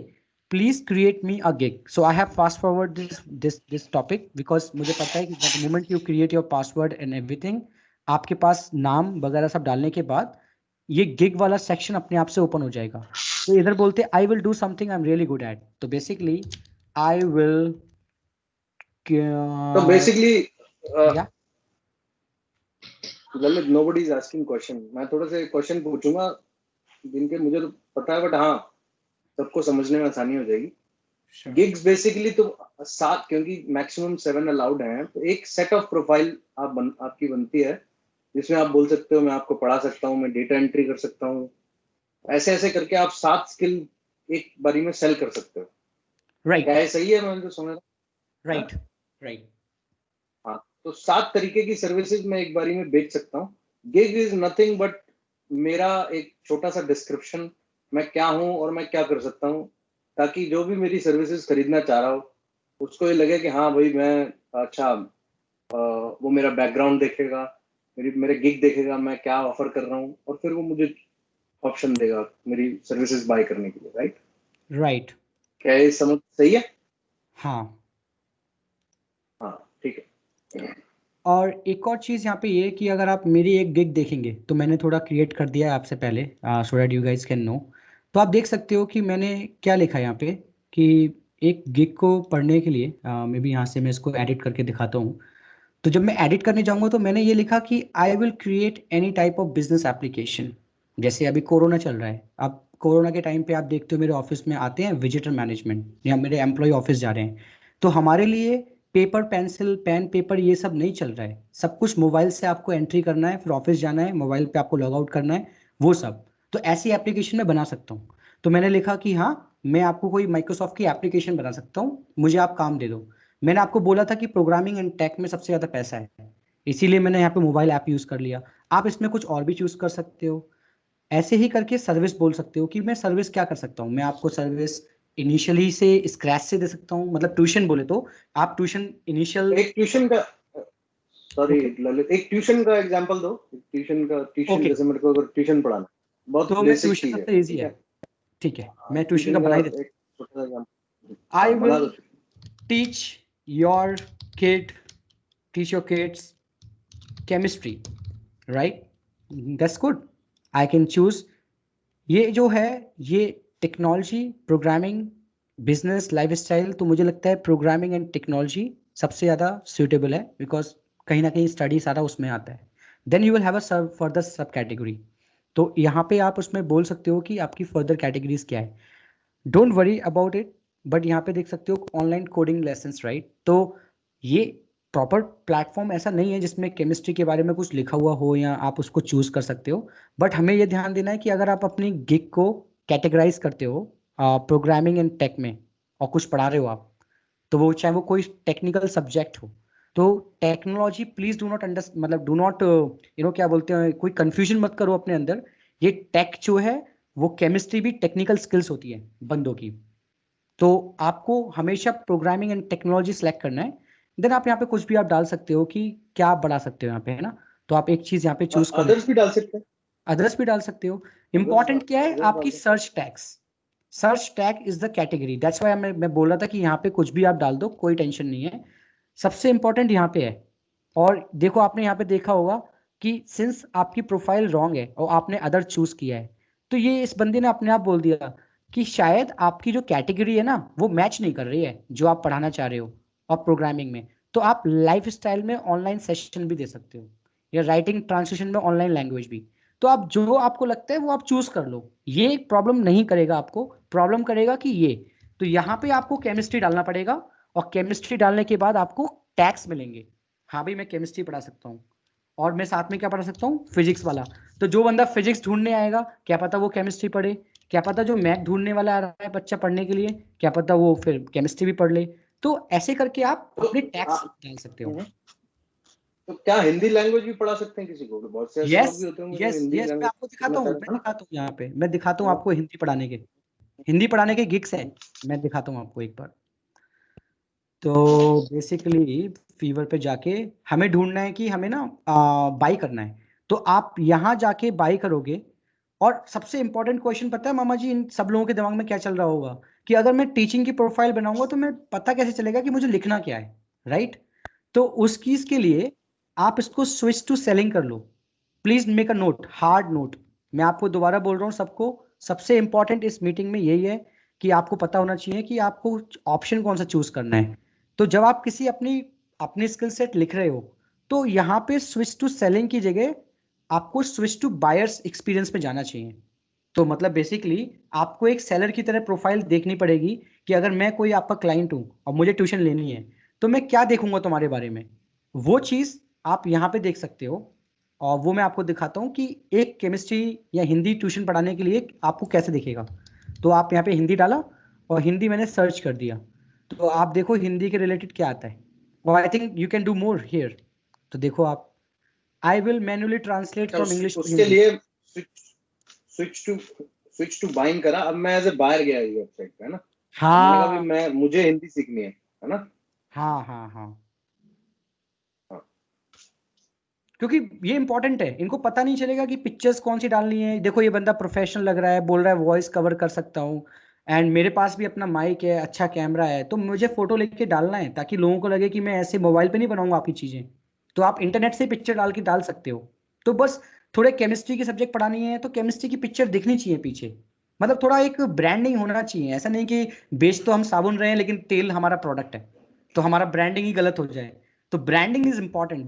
please create me a gig. So I have fast forward this topic because मुझे पता है कि the moment you create your password and everything, आपके पास नाम वगैरह सब डालने के बाद ये गिग वाला सेक्शन अपने आप से ओपन हो जाएगा। तो इधर बोलते I will do something I am really good at. तो बेसिकली आई विल तो बेसिकली या Lalit, nobody is asking question. मैं थोड़ा से क्वेश्चन पूछूंगा जिनके मुझे तो पता है, बट हाँ सबको समझने में आसानी हो जाएगी। गिग्स बेसिकली तो 7, क्योंकि मैक्सिमम 7 अलाउड हैं, तो एक सेट ऑफ प्रोफाइल आपकी बनती है जिसमें आप बोल सकते हो मैं आपको पढ़ा सकता हूँ, मैं डेटा एंट्री कर सकता हूँ, ऐसे ऐसे करके आप 7 स्किल एक बारी में सेल कर सकते हो। राइट, क्या ये सही है? मैं तो समझ रहा। Right, right. हाँ, तो 7 तरीके की सर्विसेज मैं एक बारी में बेच सकता हूँ। गिग इज नथिंग बट मेरा एक छोटा सा डिस्क्रिप्शन, मैं क्या हूँ और मैं क्या कर सकता हूँ, ताकि जो भी मेरी सर्विसेज खरीदना चाह रहा हो उसको ये लगे कि हाँ भाई मैं अच्छा, वो मेरा बैकग्राउंड देखेगा, मेरे गिग देखेगा, मैं क्या ऑफर कर रहा हूँ, और फिर वो मुझे ऑप्शन देगा मेरी सर्विसेज बाय करने के लिए। Right, right. क्या ये समझ सही है? हाँ, हाँ, ठीक है। और एक और चीज़ यहाँ पे ये कि अगर आप मेरी एक गिग देखेंगे, तो मैंने थोड़ा क्रिएट कर दिया है आपसे पहले, so that you guys can know. तो आप देख सकते हो कि मैंने क्या लिखा है यहाँ पे, कि एक गिग को पढ़ने के लिए मे बी यहाँ से मैं इसको एडिट करके दिखाता हूँ। तो जब मैं एडिट करने जाऊँगा तो मैंने ये लिखा कि I will create any type of business application. जैसे अभी कोरोना चल रहा है, अब कोरोना के टाइम पे आप देखते हो मेरे ऑफिस में आते हैं विजिटर मैनेजमेंट या मेरे एम्प्लॉय ऑफिस जा रहे हैं, तो हमारे लिए पेपर पेंसिल पेन पेपर ये सब नहीं चल रहा है। सब कुछ मोबाइल से आपको एंट्री करना है, फिर ऑफिस जाना है, मोबाइल पे आपको लॉग आउट करना है, वो सब। तो ऐसी एप्लीकेशन मैं बना सकता हूँ। तो मैंने लिखा कि हाँ, मैं आपको कोई माइक्रोसॉफ्ट की एप्लीकेशन बना सकता हूँ, मुझे आप काम दे दो। मैंने आपको बोला था कि प्रोग्रामिंग एंड टेक में सबसे ज़्यादा पैसा है, इसीलिए मैंने यहाँ पे मोबाइल ऐप यूज़ कर लिया। आप इसमें कुछ और भी चूज़ कर सकते हो। ऐसे ही करके सर्विस बोल सकते हो कि मैं सर्विस क्या कर सकता हूँ। मैं आपको सर्विस इनिशियली से स्क्रैच से दे सकता हूँ, मतलब ट्यूशन बोले तो आप ट्यूशन इनिशियल। एक ट्यूशन का, सॉरी ओके, ललित, एक ट्यूशन का एग्जांपल दो। Tuition okay. जैसे मेरे को अगर ट्यूशन पढ़ाना, बहुत तो मैं बेसिक ट्यूशन चीज है, सबसे ईजी ठीक है, है। ठीक है, हाँ, मैं ट्यूशन का ट्यूशन का बना ही देता एक छोटा सा एग्जांपल, हूँ। आई हाँ बना विल दो। Teach your kid teach your kids chemistry, right? That's good. I can choose. ये जो है, ये टेक्नोलॉजी, प्रोग्रामिंग, बिजनेस, लाइफस्टाइल, तो मुझे लगता है प्रोग्रामिंग एंड टेक्नोलॉजी सबसे ज़्यादा सूटेबल है, बिकॉज कहीं ना कहीं स्टडी सारा उसमें आता है। Then you will have a further sub category. तो यहाँ पे आप उसमें बोल सकते हो कि आपकी फर्दर कैटेगरीज क्या है। Don't worry about it. But यहाँ पे देख सकते हो ऑनलाइन कोडिंग लेसन्स, राइट? तो ये प्रॉपर प्लेटफॉर्म ऐसा नहीं है जिसमें केमिस्ट्री के बारे में कुछ लिखा हुआ हो या आप उसको चूज कर सकते हो। बट हमें ये ध्यान देना है कि अगर आप अपनी गिग को कैटेगराइज करते हो प्रोग्रामिंग एंड टेक में, और कुछ पढ़ा रहे हो आप, तो वो चाहे वो कोई टेक्निकल सब्जेक्ट हो, तो टेक्नोलॉजी प्लीज डू नॉट मतलब डू नॉट क्या बोलते हैं, कोई कंफ्यूजन मत करो अपने अंदर। ये टेक जो है, वो केमिस्ट्री भी टेक्निकल स्किल्स होती है बंदों की। तो आपको हमेशा प्रोग्रामिंग एंड टेक्नोलॉजी सेलेक्ट करना है। देन आप यहाँ पे कुछ भी आप डाल सकते हो कि क्या आप बढ़ा सकते हो यहाँ पे, है ना? तो आप एक चीज यहाँ पे चूज कर लो, अदर्स भी डाल सकते हैं। अदर्स भी डाल सकते हो। अदर्स इंपॉर्टेंट क्या है? अदर्स आपकी डाल सकते search tags. Search tag is the category, that's why मैं बोल रहा था कि यहाँ पे कुछ भी आप डाल दो, कोई टेंशन नहीं है। सबसे इंपॉर्टेंट यहाँ पे है। और देखो, आपने यहाँ पे देखा होगा कि सिंस आपकी प्रोफाइल रॉन्ग है और आपने अदर चूज किया है, तो ये इस बंदे ने अपने आप बोल दिया कि शायद आपकी जो कैटेगरी है ना, वो मैच नहीं कर रही है जो आप पढ़ाना चाह रहे हो। और प्रोग्रामिंग में तो आप लाइफ स्टाइल में ऑनलाइन सेशन भी दे सकते हो, या राइटिंग ट्रांसलेशन में ऑनलाइन लैंग्वेज भी। तो आप जो आपको लगता है वो आप चूज कर लो, ये प्रॉब्लम नहीं करेगा आपको। प्रॉब्लम करेगा कि ये, तो यहाँ पे आपको केमिस्ट्री डालना पड़ेगा। और केमिस्ट्री डालने के बाद आपको टैक्स मिलेंगे, हाँ भाई मैं केमिस्ट्री पढ़ा सकता हूँ, और मैं साथ में क्या पढ़ा सकता हूँ, फिजिक्स वाला। तो जो बंदा फिजिक्स ढूंढने आएगा, क्या पता वो केमिस्ट्री पढ़े, क्या पता जो मैथ ढूंढने वाला आ रहा है बच्चा पढ़ने के लिए, क्या पता वो फिर केमिस्ट्री भी पढ़ ले। तो ऐसे करके आप तो अपने टैक्स आ- डाल सकते हो। तो क्या हिंदी लैंग्वेज भी पढ़ा सकते हैं किसी को? बहुत से ऐसे लोग यस भी होते होंगे जो यस हिंदी यस, मैं लैंग्वेज आपको सीखना दिखाता हूँ, चाहते मैं हैं, है दिखाता हूँ यहाँ पे, मैं दिखाता हूँ ना? आपको हिंदी पढ़ाने के गिग्स हैं, मैं दिखाता हूँ आपको एक बार। तो बेसिकली फीवर पे जाके हमें ढूंढना है कि हमें ना बाई करना है, तो आप यहाँ जाके बाई करोगे। और सबसे इंपॉर्टेंट क्वेश्चन पता है मामा जी, इन सब लोगों के दिमाग में क्या चल रहा होगा कि अगर मैं टीचिंग की प्रोफाइल बनाऊंगा तो मैं पता कैसे चलेगा कि मुझे लिखना क्या है, राइट? तो उस चीज के लिए आप इसको स्विच टू सेलिंग कर लो। Please make a note, hard note. मैं आपको दोबारा बोल रहा हूँ सबको, सबसे इंपॉर्टेंट इस मीटिंग में यही है कि आपको पता होना चाहिए कि आपको ऑप्शन कौन सा चूज करना है। तो जब आप किसी अपनी अपनी स्किल सेट लिख रहे हो, तो यहाँ पे स्विच टू सेलिंग की जगह आपको स्विच टू बायर्स एक्सपीरियंस पे जाना चाहिए। तो मतलब बेसिकली आपको एक सेलर की तरह प्रोफाइल देखनी पड़ेगी कि अगर मैं कोई आपका क्लाइंट हूँ और मुझे ट्यूशन लेनी है, तो मैं क्या देखूंगा तुम्हारे बारे में, वो चीज आप यहाँ पे देख सकते हो। और वो मैं आपको दिखाता हूँ कि एक केमिस्ट्री या हिंदी ट्यूशन पढ़ाने के लिए आपको कैसे दिखेगा। तो आप यहाँ पे हिंदी डाला और हिंदी मैंने सर्च कर दिया, तो आप देखो हिंदी के रिलेटेड क्या आता है। और I think you can do more here. तो देखो आप, आई विल मैन्युअली ट्रांसलेट अच्छा, फ्रॉम इंग्लिश टू उसके हिंदी। लिए switch to switch to buying करा। अब मैं एज ए बायर गया इस वेबसाइट पे, है ना? अब मैंने कहा भी हाँ मुझे हिंदी सीखनी है ना? हाँ हाँ हाँ, हाँ। क्योंकि ये इंपॉर्टेंट है, इनको पता नहीं चलेगा कि पिक्चर्स कौन सी डालनी है। देखो ये बंदा प्रोफेशनल लग रहा है, बोल रहा है वॉइस कवर कर सकता हूँ, एंड मेरे पास भी अपना माइक है, अच्छा कैमरा है, तो मुझे फोटो लेके डालना है ताकि लोगों को लगे कि मैं ऐसे मोबाइल पे नहीं बनाऊंगा आपकी चीजें। तो आप इंटरनेट से पिक्चर डाल के डाल सकते हो। तो बस थोड़े केमिस्ट्री की सब्जेक्ट पढ़ानी है तो केमिस्ट्री की पिक्चर दिखनी चाहिए पीछे। मतलब थोड़ा एक ब्रांडिंग होना चाहिए, ऐसा नहीं कि बेच तो हम साबुन रहे हैं लेकिन तेल हमारा प्रोडक्ट है, तो हमारा ब्रांडिंग ही गलत हो जाए। तो branding is important.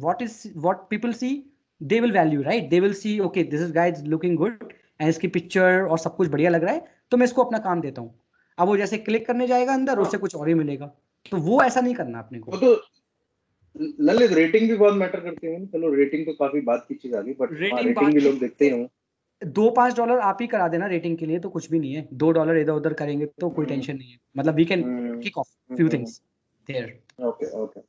What people see, they will value, right? They will see, okay, this is guy is looking good and इसकी पिक्चर और सब कुछ बढ़िया लग रहा है, तो मैं इसको अपना काम देता हूँ। अब वो जैसे क्लिक करने जाएगा अंदर, हाँ, उससे कुछ और ही मिलेगा। तो वो ऐसा नहीं करना अपने वो को। तो ललित रेटिंग भी बहुत मैटर करती है। चलो रेटिंग तो काफी बात की चीज आ गई, बट हाँ, रेटिंग रेटिंग बात भी की, लोग देखते ही होंगे। $2-5 आप ही करा देना रेटिंग के लिए, तो कुछ भी नहीं है। $2 इधर उधर करेंगे तो कोई हम्म, टेंशन नहीं है, मतलब we can hmm, kick off few things there. Okay okay.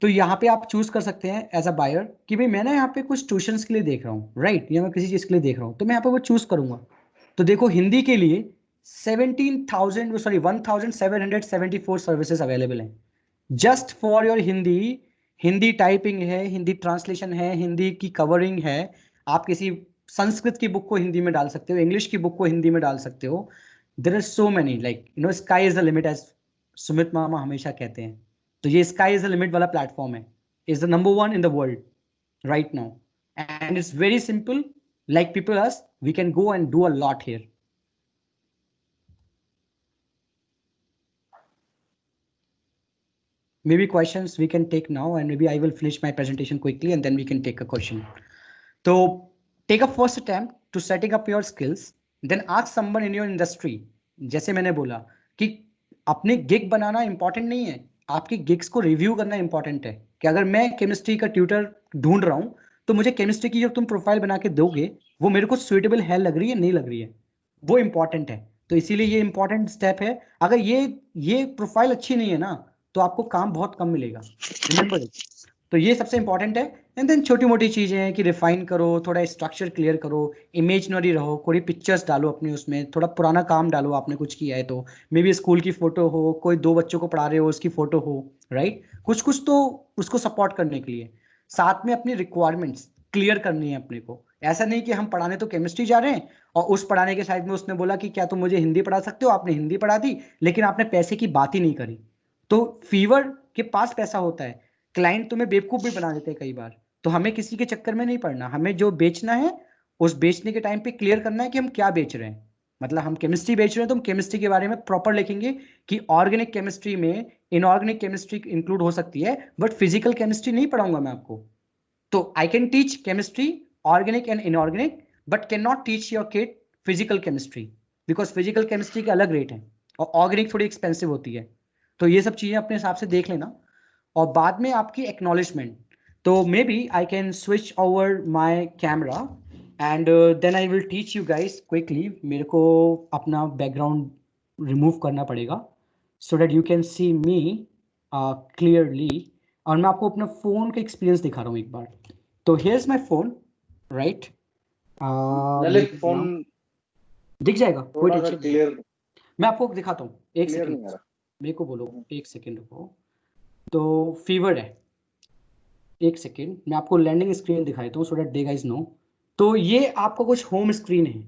तो यहाँ पे आप चूज कर सकते हैं एज अ बायर कि भाई मैं ना यहाँ पे कुछ ट्यूशंस के लिए देख रहा हूँ, राइट, या मैं किसी चीज के लिए देख रहा हूँ, तो मैं यहाँ पे वो चूज करूंगा। तो देखो हिंदी के लिए 1774 सर्विसेज अवेलेबल हैं just for your Hindi. Hindi typing है, हिंदी ट्रांसलेशन है, हिंदी की कवरिंग है। आप किसी संस्कृत की बुक को हिंदी में डाल सकते हो, इंग्लिश की बुक को हिंदी में डाल सकते हो। There are so many, like sky is the limit, as Sumit मामा हमेशा कहते हैं। तो ये स्काई इज द लिमिट वाला प्लेटफॉर्म है, is the number one in the world right now, and it's very simple. Like people ask, we can go and do a lot here. Maybe questions we can take now, and maybe I will finish my presentation quickly and then we can take a question. So take a first attempt to setting up your skills, then ask someone in your industry. जैसे मैंने बोला कि अपने gig बनाना important नहीं है, आपके gigs को review करना इंपॉर्टेंट है। कि अगर मैं केमिस्ट्री का ट्यूटर ढूंढ रहा हूँ, तो मुझे केमिस्ट्री की जो तुम प्रोफाइल बना के दोगे वो मेरे को सुइटेबल है, लग रही है नहीं लग रही है, वो इंपॉर्टेंट है। तो इसीलिए ये इंपॉर्टेंट स्टेप है। अगर ये प्रोफाइल अच्छी नहीं है ना, तो आपको काम बहुत कम मिलेगा, रिमेंबर। तो ये सबसे इंपॉर्टेंट है। एंड देन छोटी मोटी चीजें हैं कि रिफाइन करो, थोड़ा स्ट्रक्चर क्लियर करो, इमेजनरी रहो, कोई पिक्चर्स डालो अपने उसमें, थोड़ा पुराना काम डालो, आपने कुछ किया है तो मे बी स्कूल की फोटो हो, कोई 2 बच्चों को पढ़ा रहे हो उसकी फोटो हो, राइट, कुछ कुछ तो उसको सपोर्ट करने के लिए। साथ में अपनी रिक्वायरमेंट्स क्लियर करनी है अपने को। ऐसा नहीं कि हम पढ़ाने तो केमिस्ट्री जा रहे हैं और उस पढ़ाने के साइड में उसने बोला कि क्या तुम मुझे हिंदी पढ़ा सकते हो, आपने हिंदी पढ़ा दी लेकिन आपने पैसे की बात ही नहीं करी। तो फीवर के पास पैसा होता है, क्लाइंट तुम्हें बेवकूफ भी बना देते हैं कई बार। तो हमें किसी के चक्कर में नहीं पड़ना, हमें जो बेचना है उस बेचने के टाइम पे क्लियर करना है कि हम क्या बेच रहे हैं। मतलब हम केमिस्ट्री बेच रहे हैं तो हम केमिस्ट्री के बारे में प्रॉपर लिखेंगे कि ऑर्गेनिक केमिस्ट्री में इनऑर्गेनिक केमिस्ट्री इंक्लूड हो सकती है, बट फिजिकल केमिस्ट्री नहीं पढ़ाऊंगा मैं आपको। तो I can teach chemistry organic and inorganic, but can not teach your kid physical chemistry, because physical chemistry के अलग रेट है और ऑर्गेनिक थोड़ी एक्सपेंसिव होती है। तो ये सब चीजें अपने हिसाब से देख लेना, और बाद में आपकी एक्नॉलेजमेंट। तो may be I can switch over my camera and then I will teach you guys quickly. मेरे को अपना बैकग्राउंड रिमूव करना पड़ेगा so that you can see me clearly, और मैं आपको अपना फोन का एक्सपीरियंस दिखा रहा हूँ एक बार। तो here's my phone, right? Lalit phone दिख जाएगा, कोई थोड़ा सा टेंशन नहीं। क्लियर मैं आपको दिखाता हूँ, एक क्लियर सेकंड नहीं आ रहा। मेरे को बोलो, एक सेकंड रुको। तो फीवर है, एक सेकेंड मैं आपको लैंडिंग स्क्रीन दिखा देता हूँ so that they guys know. तो ये आपका कुछ होम स्क्रीन है,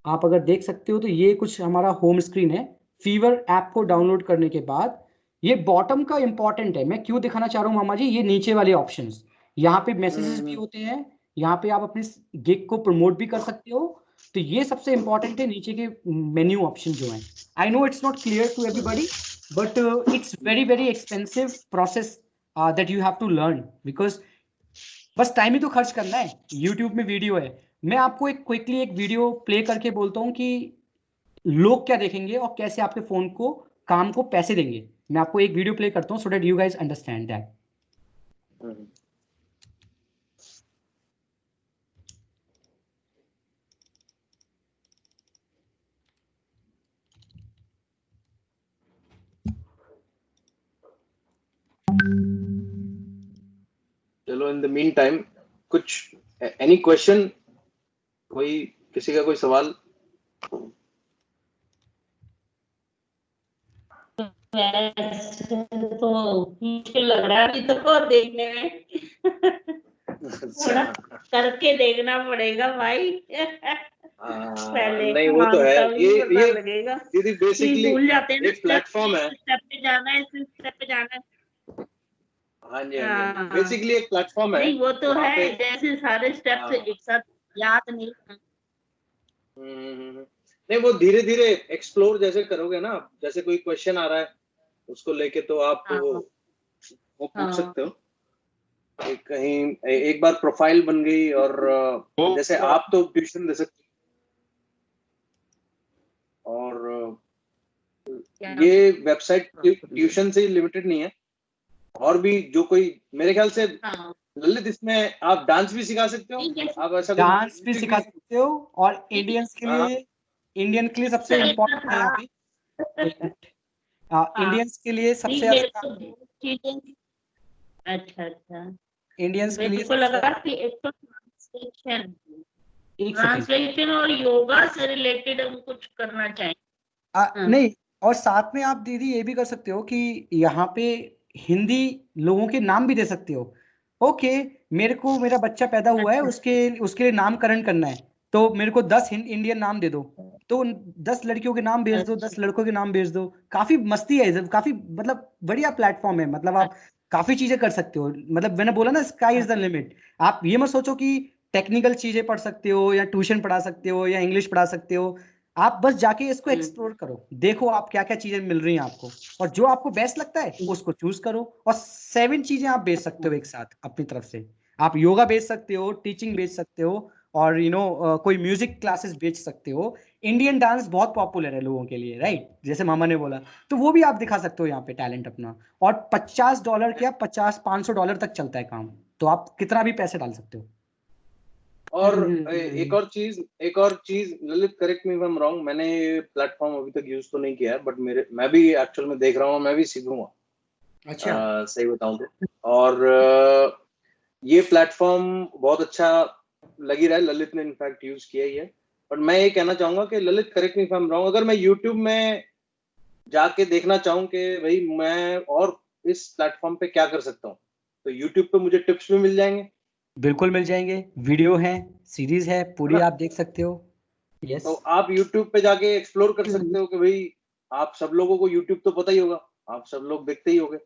आप अगर देख सकते हो तो ये कुछ हमारा होम स्क्रीन है। फीवर ऐप को डाउनलोड करने के बाद ये बॉटम का इंपॉर्टेंट है, मैं क्यों दिखाना चाह रहा हूँ मामा जी, ये नीचे वाले ऑप्शंस, यहाँ पे मैसेजेस भी होते हैं, यहाँ पे आप अपने गिग को प्रमोट भी कर सकते हो। तो ये सबसे इंपॉर्टेंट है, नीचे के मेन्यू ऑप्शन जो है। I know it's not clear to everybody, but it's very very expensive process that you have to learn, because बस टाइम ही तो खर्च करना है। यूट्यूब में वीडियो है, मैं आपको एक क्विकली एक वीडियो प्ले करके बोलता हूँ कि लोग क्या देखेंगे और कैसे आपके फोन को काम को पैसे देंगे। मैं आपको एक वीडियो प्ले करता हूँ so that you guys understand that. चलो इन द मीन टाइम कुछ एनी क्वेश्चन, कोई किसी का कोई सवाल? तो मुश्किल लग रहा है अभी तो देखने में। थोड़ा करके देखना पड़ेगा भाई। पहले नहीं वो तो है, ये लगेगा, दीदी बेसिकली भूल जाते हैं ना, एक प्लेटफॉर्म है। स्टेप पे जाना है, इस स्टेप पे जाना है। हाँ जी, हाँ जी, बेसिकली एक प्लेटफॉर्म है। नहीं वो तो वहाँ है, पे जैसे सारे स्टेप्स एक साथ याद नहीं। नहीं, वो धीरे धीरे एक्सप्लोर जैसे करोगे ना, जैसे कोई क्वेश्चन आ रहा है उसको लेके तो आप वो पूछ सकते हो। कहीं एक बार प्रोफाइल बन गई, और जैसे आप तो ट्यूशन दे सकते हो, और ये वेबसाइट ट्यूशन से लिमिटेड नहीं है, और भी जो कोई मेरे ख्याल से ललित इसमें आप डांस भी सिखा सकते हो, आप ऐसा डांस भी सिखा सकते हो, और इंडियंस के लिए सबसे इम्पोर्टेंट है यहाँ पे, इंडियंस के लिए सबसे ज्यादा, अच्छा इंडियंस के लिए मेरे को लगा कि एक तो ट्रांसलेशन एक सेकंड और योगा से रिलेटेड हम कुछ करना चाहें। नहीं, और साथ में आप दीदी ये भी कर सकते हो कि यहाँ पे हिंदी लोगों के नाम भी दे सकते हो। ओके, मेरे को मेरा बच्चा पैदा हुआ है, उसके उसके लिए नामकरण करना है, तो मेरे को 10 इंडियन नाम दे दो, तो 10 लड़कियों के नाम भेज दो, 10 लड़कों के नाम भेज दो। काफी मस्ती है, काफी मतलब बढ़िया प्लेटफॉर्म है, मतलब आप काफी चीजें कर सकते हो। मतलब मैंने बोला ना, स्काई इज द लिमिट। आप ये मत सोचो कि टेक्निकल चीजें पढ़ सकते हो या ट्यूशन पढ़ा सकते हो या इंग्लिश पढ़ा सकते हो, आप बस जाके इसको एक्सप्लोर करो, देखो आप क्या क्या चीजें मिल रही हैं आपको, और जो आपको बेस्ट लगता है उसको चूज करो। और 7 चीजें आप बेच सकते हो एक साथ अपनी तरफ से। आप योगा बेच सकते हो, टीचिंग बेच सकते हो, और कोई म्यूजिक क्लासेस बेच सकते हो। इंडियन डांस बहुत पॉपुलर है लोगों के लिए, राइट? जैसे मामा ने बोला, तो वो भी आप दिखा सकते हो यहाँ पे टैलेंट अपना। और $50 क्या, 50-500 तक चलता है काम, तो आप कितना भी पैसे डाल सकते हो। और एक और चीज Lalit, correct me if I am wrong, मैंने ये प्लेटफॉर्म अभी तक यूज तो नहीं किया है, बट मैं भी एक्चुअल में देख रहा हूँ, मैं भी सीखूंगा। अच्छा, सही बताऊं तो। और ये प्लेटफॉर्म बहुत अच्छा लग ही रहा है, ललित ने इनफैक्ट यूज किया ही है। बट मैं ये कहना चाहूंगा कि Lalit, correct me if I am wrong, अगर मैं यूट्यूब में जाके देखना चाहूँ कि भाई मैं और इस प्लेटफॉर्म पे क्या कर सकता हूँ, तो यूट्यूब पे मुझे टिप्स भी मिल जाएंगे? बिल्कुल मिल जाएंगे, वीडियो है, सीरीज है, पूरी आप देख सकते हो। यस, तो आप YouTube पे जाके एक्सप्लोर कर सकते हो कि भाई, आप सब लोगों को YouTube तो पता ही होगा, आप सब लोग देखते ही होंगे।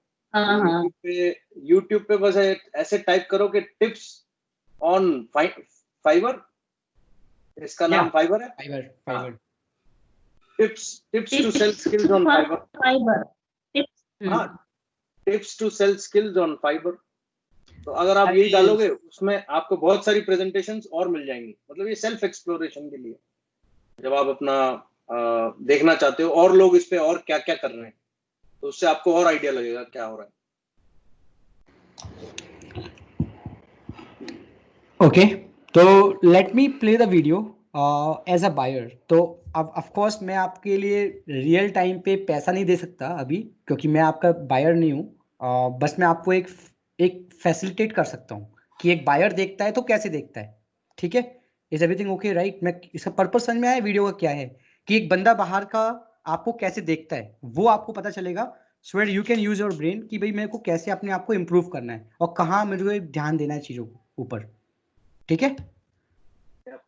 YouTube पे बस ऐसे टाइप करो कि टिप्स ऑन फाइबर, इसका नाम फाइबर है। Fiverr tips to sell skills on Fiverr. हाँ, tips to sell skills on Fiverr. तो अगर आप यही डालोगे, उसमें आपको बहुत सारी प्रेजेंटेशंस और मिल जाएंगी। मतलब ये सेल्फ एक्सप्लोरेशन के लिए, जब आप अपना देखना चाहते हो और लोग इस पे और क्या क्या कर रहे हैं, तो उससे आपको और आइडिया लगेगा क्या हो रहा है। ओके, तो let me play the video as a buyer. तो अब ऑफ कोर्स मैं आपके लिए रियल टाइम पे पैसा नहीं दे सकता अभी, क्योंकि मैं आपका बायर नहीं हूँ। बस मैं आपको एक फैसिलिटेट कर सकता हूँ कि एक बायर देखता है तो कैसे देखता है। ठीक है, इज एवरीथिंग ओके राइट? मैं इसका पर्पस समझ में आया वीडियो का क्या है, कि एक बंदा बाहर का आपको कैसे देखता है वो आपको पता चलेगा। सो that you can use your brain कि भाई मेरे को कैसे अपने आप को इम्प्रूव करना है और कहाँ मेरे को ध्यान देना है चीज़ों को ऊपर। ठीक है,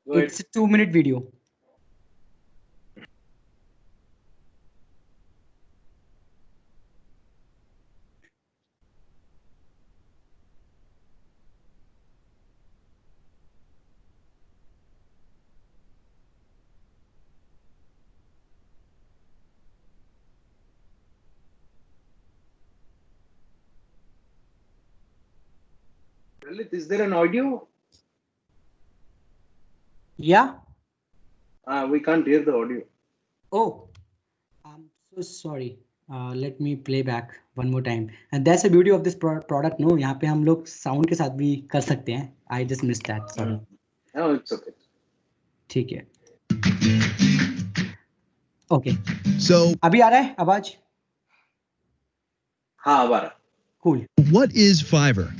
Go ahead. it's a 2 minute video. Lalit, is there an audio? Yeah. We can't hear the audio. Oh, I'm so sorry. Let me play back one more time. And that's the beauty of this product. No, यहाँ पे हम लोग sound के साथ भी कर सकते हैं. I just missed that. Sorry. No, it's okay. ठीक है. Okay. So, अभी आ रहा है आवाज? हाँ, अब आ रहा। Cool. what is Fiverr?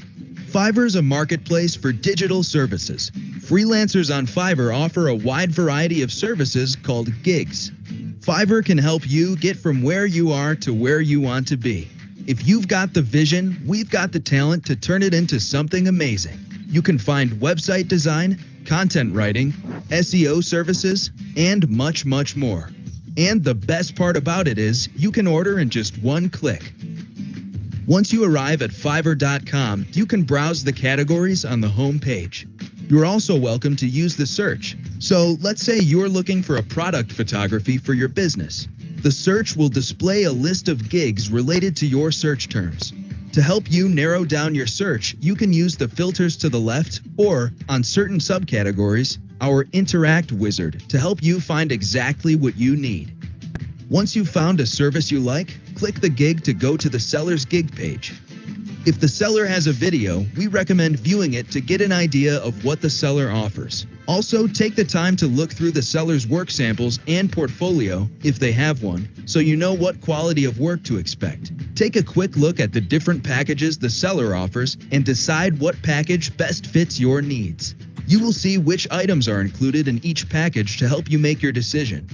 Fiverr is a marketplace for digital services. Freelancers on Fiverr offer a wide variety of services called gigs. Fiverr can help you get from where you are to where you want to be. If you've got the vision, we've got the talent to turn it into something amazing. You can find website design, content writing, SEO services, and much, much more. And the best part about it is you can order in just one click. Once you arrive at Fiverr.com, you can browse the categories on the home page. You're also welcome to use the search. So let's say you're looking for a product photography for your business. The search will display a list of gigs related to your search terms. To help you narrow down your search, you can use the filters to the left or, on certain subcategories, our Interact Wizard to help you find exactly what you need. Once you've found a service you like, click the gig to go to the seller's gig page. If the seller has a video, we recommend viewing it to get an idea of what the seller offers. Also, take the time to look through the seller's work samples and portfolio, if they have one, so you know what quality of work to expect. Take a quick look at the different packages the seller offers and decide what package best fits your needs. You will see which items are included in each package to help you make your decision.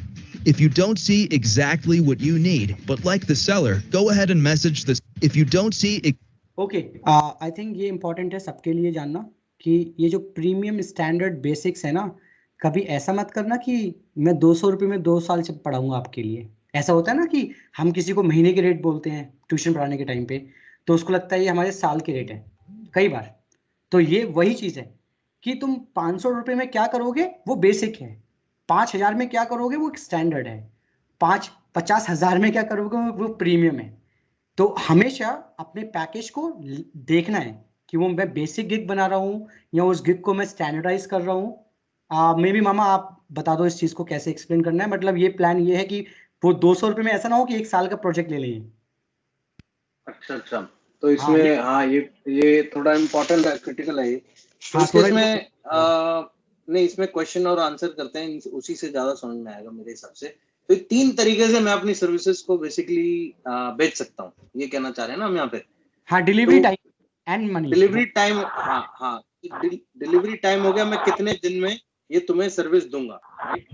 If you don't see exactly what you need, but like the seller, go ahead and message this. If you don't see okay, I think ये important है सबके लिए जानना कि ये जो premium standard basics है ना, कभी ऐसा मत करना कि मैं 200 रुपये में 2 साल से पढ़ाऊंगा आपके लिए। ऐसा होता है ना कि हम किसी को महीने के रेट बोलते हैं ट्यूशन पढ़ाने के टाइम पे, तो उसको लगता है ये हमारे साल के रेट है कई बार। तो ये वही चीज़ है कि तुम 500 रुपये में क्या करोगे वो बेसिक है, 5,000 में क्या करोगे वो एक स्टैंडर्ड है, 50,000 में क्या करोगे वो प्रीमियम है। तो हमेशा अपने पैकेज को देखना है कि वो मैं बेसिक गिग बना रहा हूँ या उस गिग को मैं स्टैंडर्डाइज कर रहा हूँ। मे बी मामा आप बता दो इस चीज को कैसे एक्सप्लेन करना है। मतलब ये प्लान ये है कि वो 200 रुपये में ऐसा ना हो कि 1 साल का प्रोजेक्ट ले लें। अच्छा अच्छा, तो इसमें हाँ ये थोड़ा इम्पोर्टेंट है, क्रिटिकल है ये। तो इस केस में नहीं, इसमें क्वेश्चन और आंसर करते हैं, उसी से ज्यादा समझ में आएगा मेरे हिसाब से। तो 3 तरीके से मैं अपनी सर्विसेज को बेसिकली बेच सकता हूँ, ये कहना चाह रहे हैं ना हम यहाँ पे। हाँ, delivery time and money. Delivery time, हाँ डिलीवरी टाइम हो गया, मैं कितने दिन में ये तुम्हें सर्विस दूंगा, राइट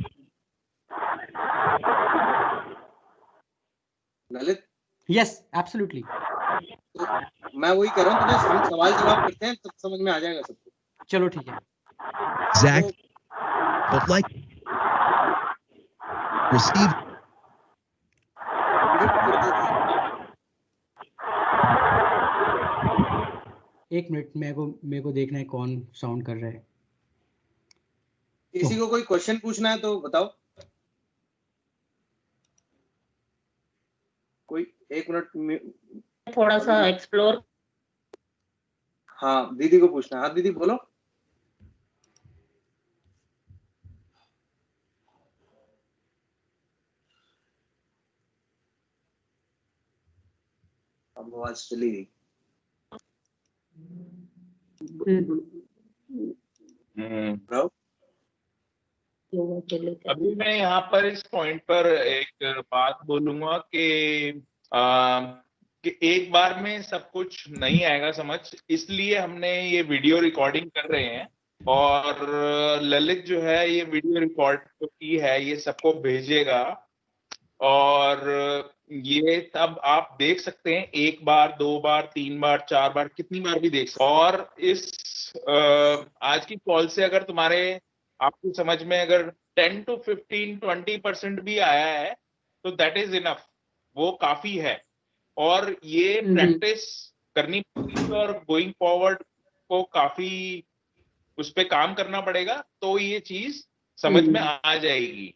ललित? Yes absolutely. तो मैं वही कह रहा हूँ, तो हम सवाल जवाब करते हैं तब समझ में आ जाएगा सबको। चलो ठीक है। Zach, but like receive एक मिनट, मेरे को देखना है कौन साउंड कर रहा है। किसी को कोई क्वेश्चन पूछना है तो बताओ। कोई 1 मिनट थोड़ा सा एक्सप्लोर। हाँ दीदी को पूछना है। हाँ दीदी बोलो। अब आवाज चली गई। ब्रो अभी मैं यहाँ पर इस पॉइंट पर एक बात बोलूंगा कि एक बार में सब कुछ नहीं आएगा समझ, इसलिए हमने ये वीडियो रिकॉर्डिंग कर रहे हैं। और ललित जो है ये वीडियो रिकॉर्ड जो की है ये सबको भेजेगा, और ये तब आप देख सकते हैं, 1 बार 2 बार 3 बार 4 बार कितनी बार भी देख सकते हैं। और इस आज की कॉल से अगर आपकी समझ में अगर 10 to 15 20% भी आया है तो दैट इज इनफ, वो काफी है। और ये प्रैक्टिस करनी पड़ेगी और गोइंग फॉरवर्ड को काफी उस पे काम करना पड़ेगा, तो ये चीज समझ में आ जाएगी।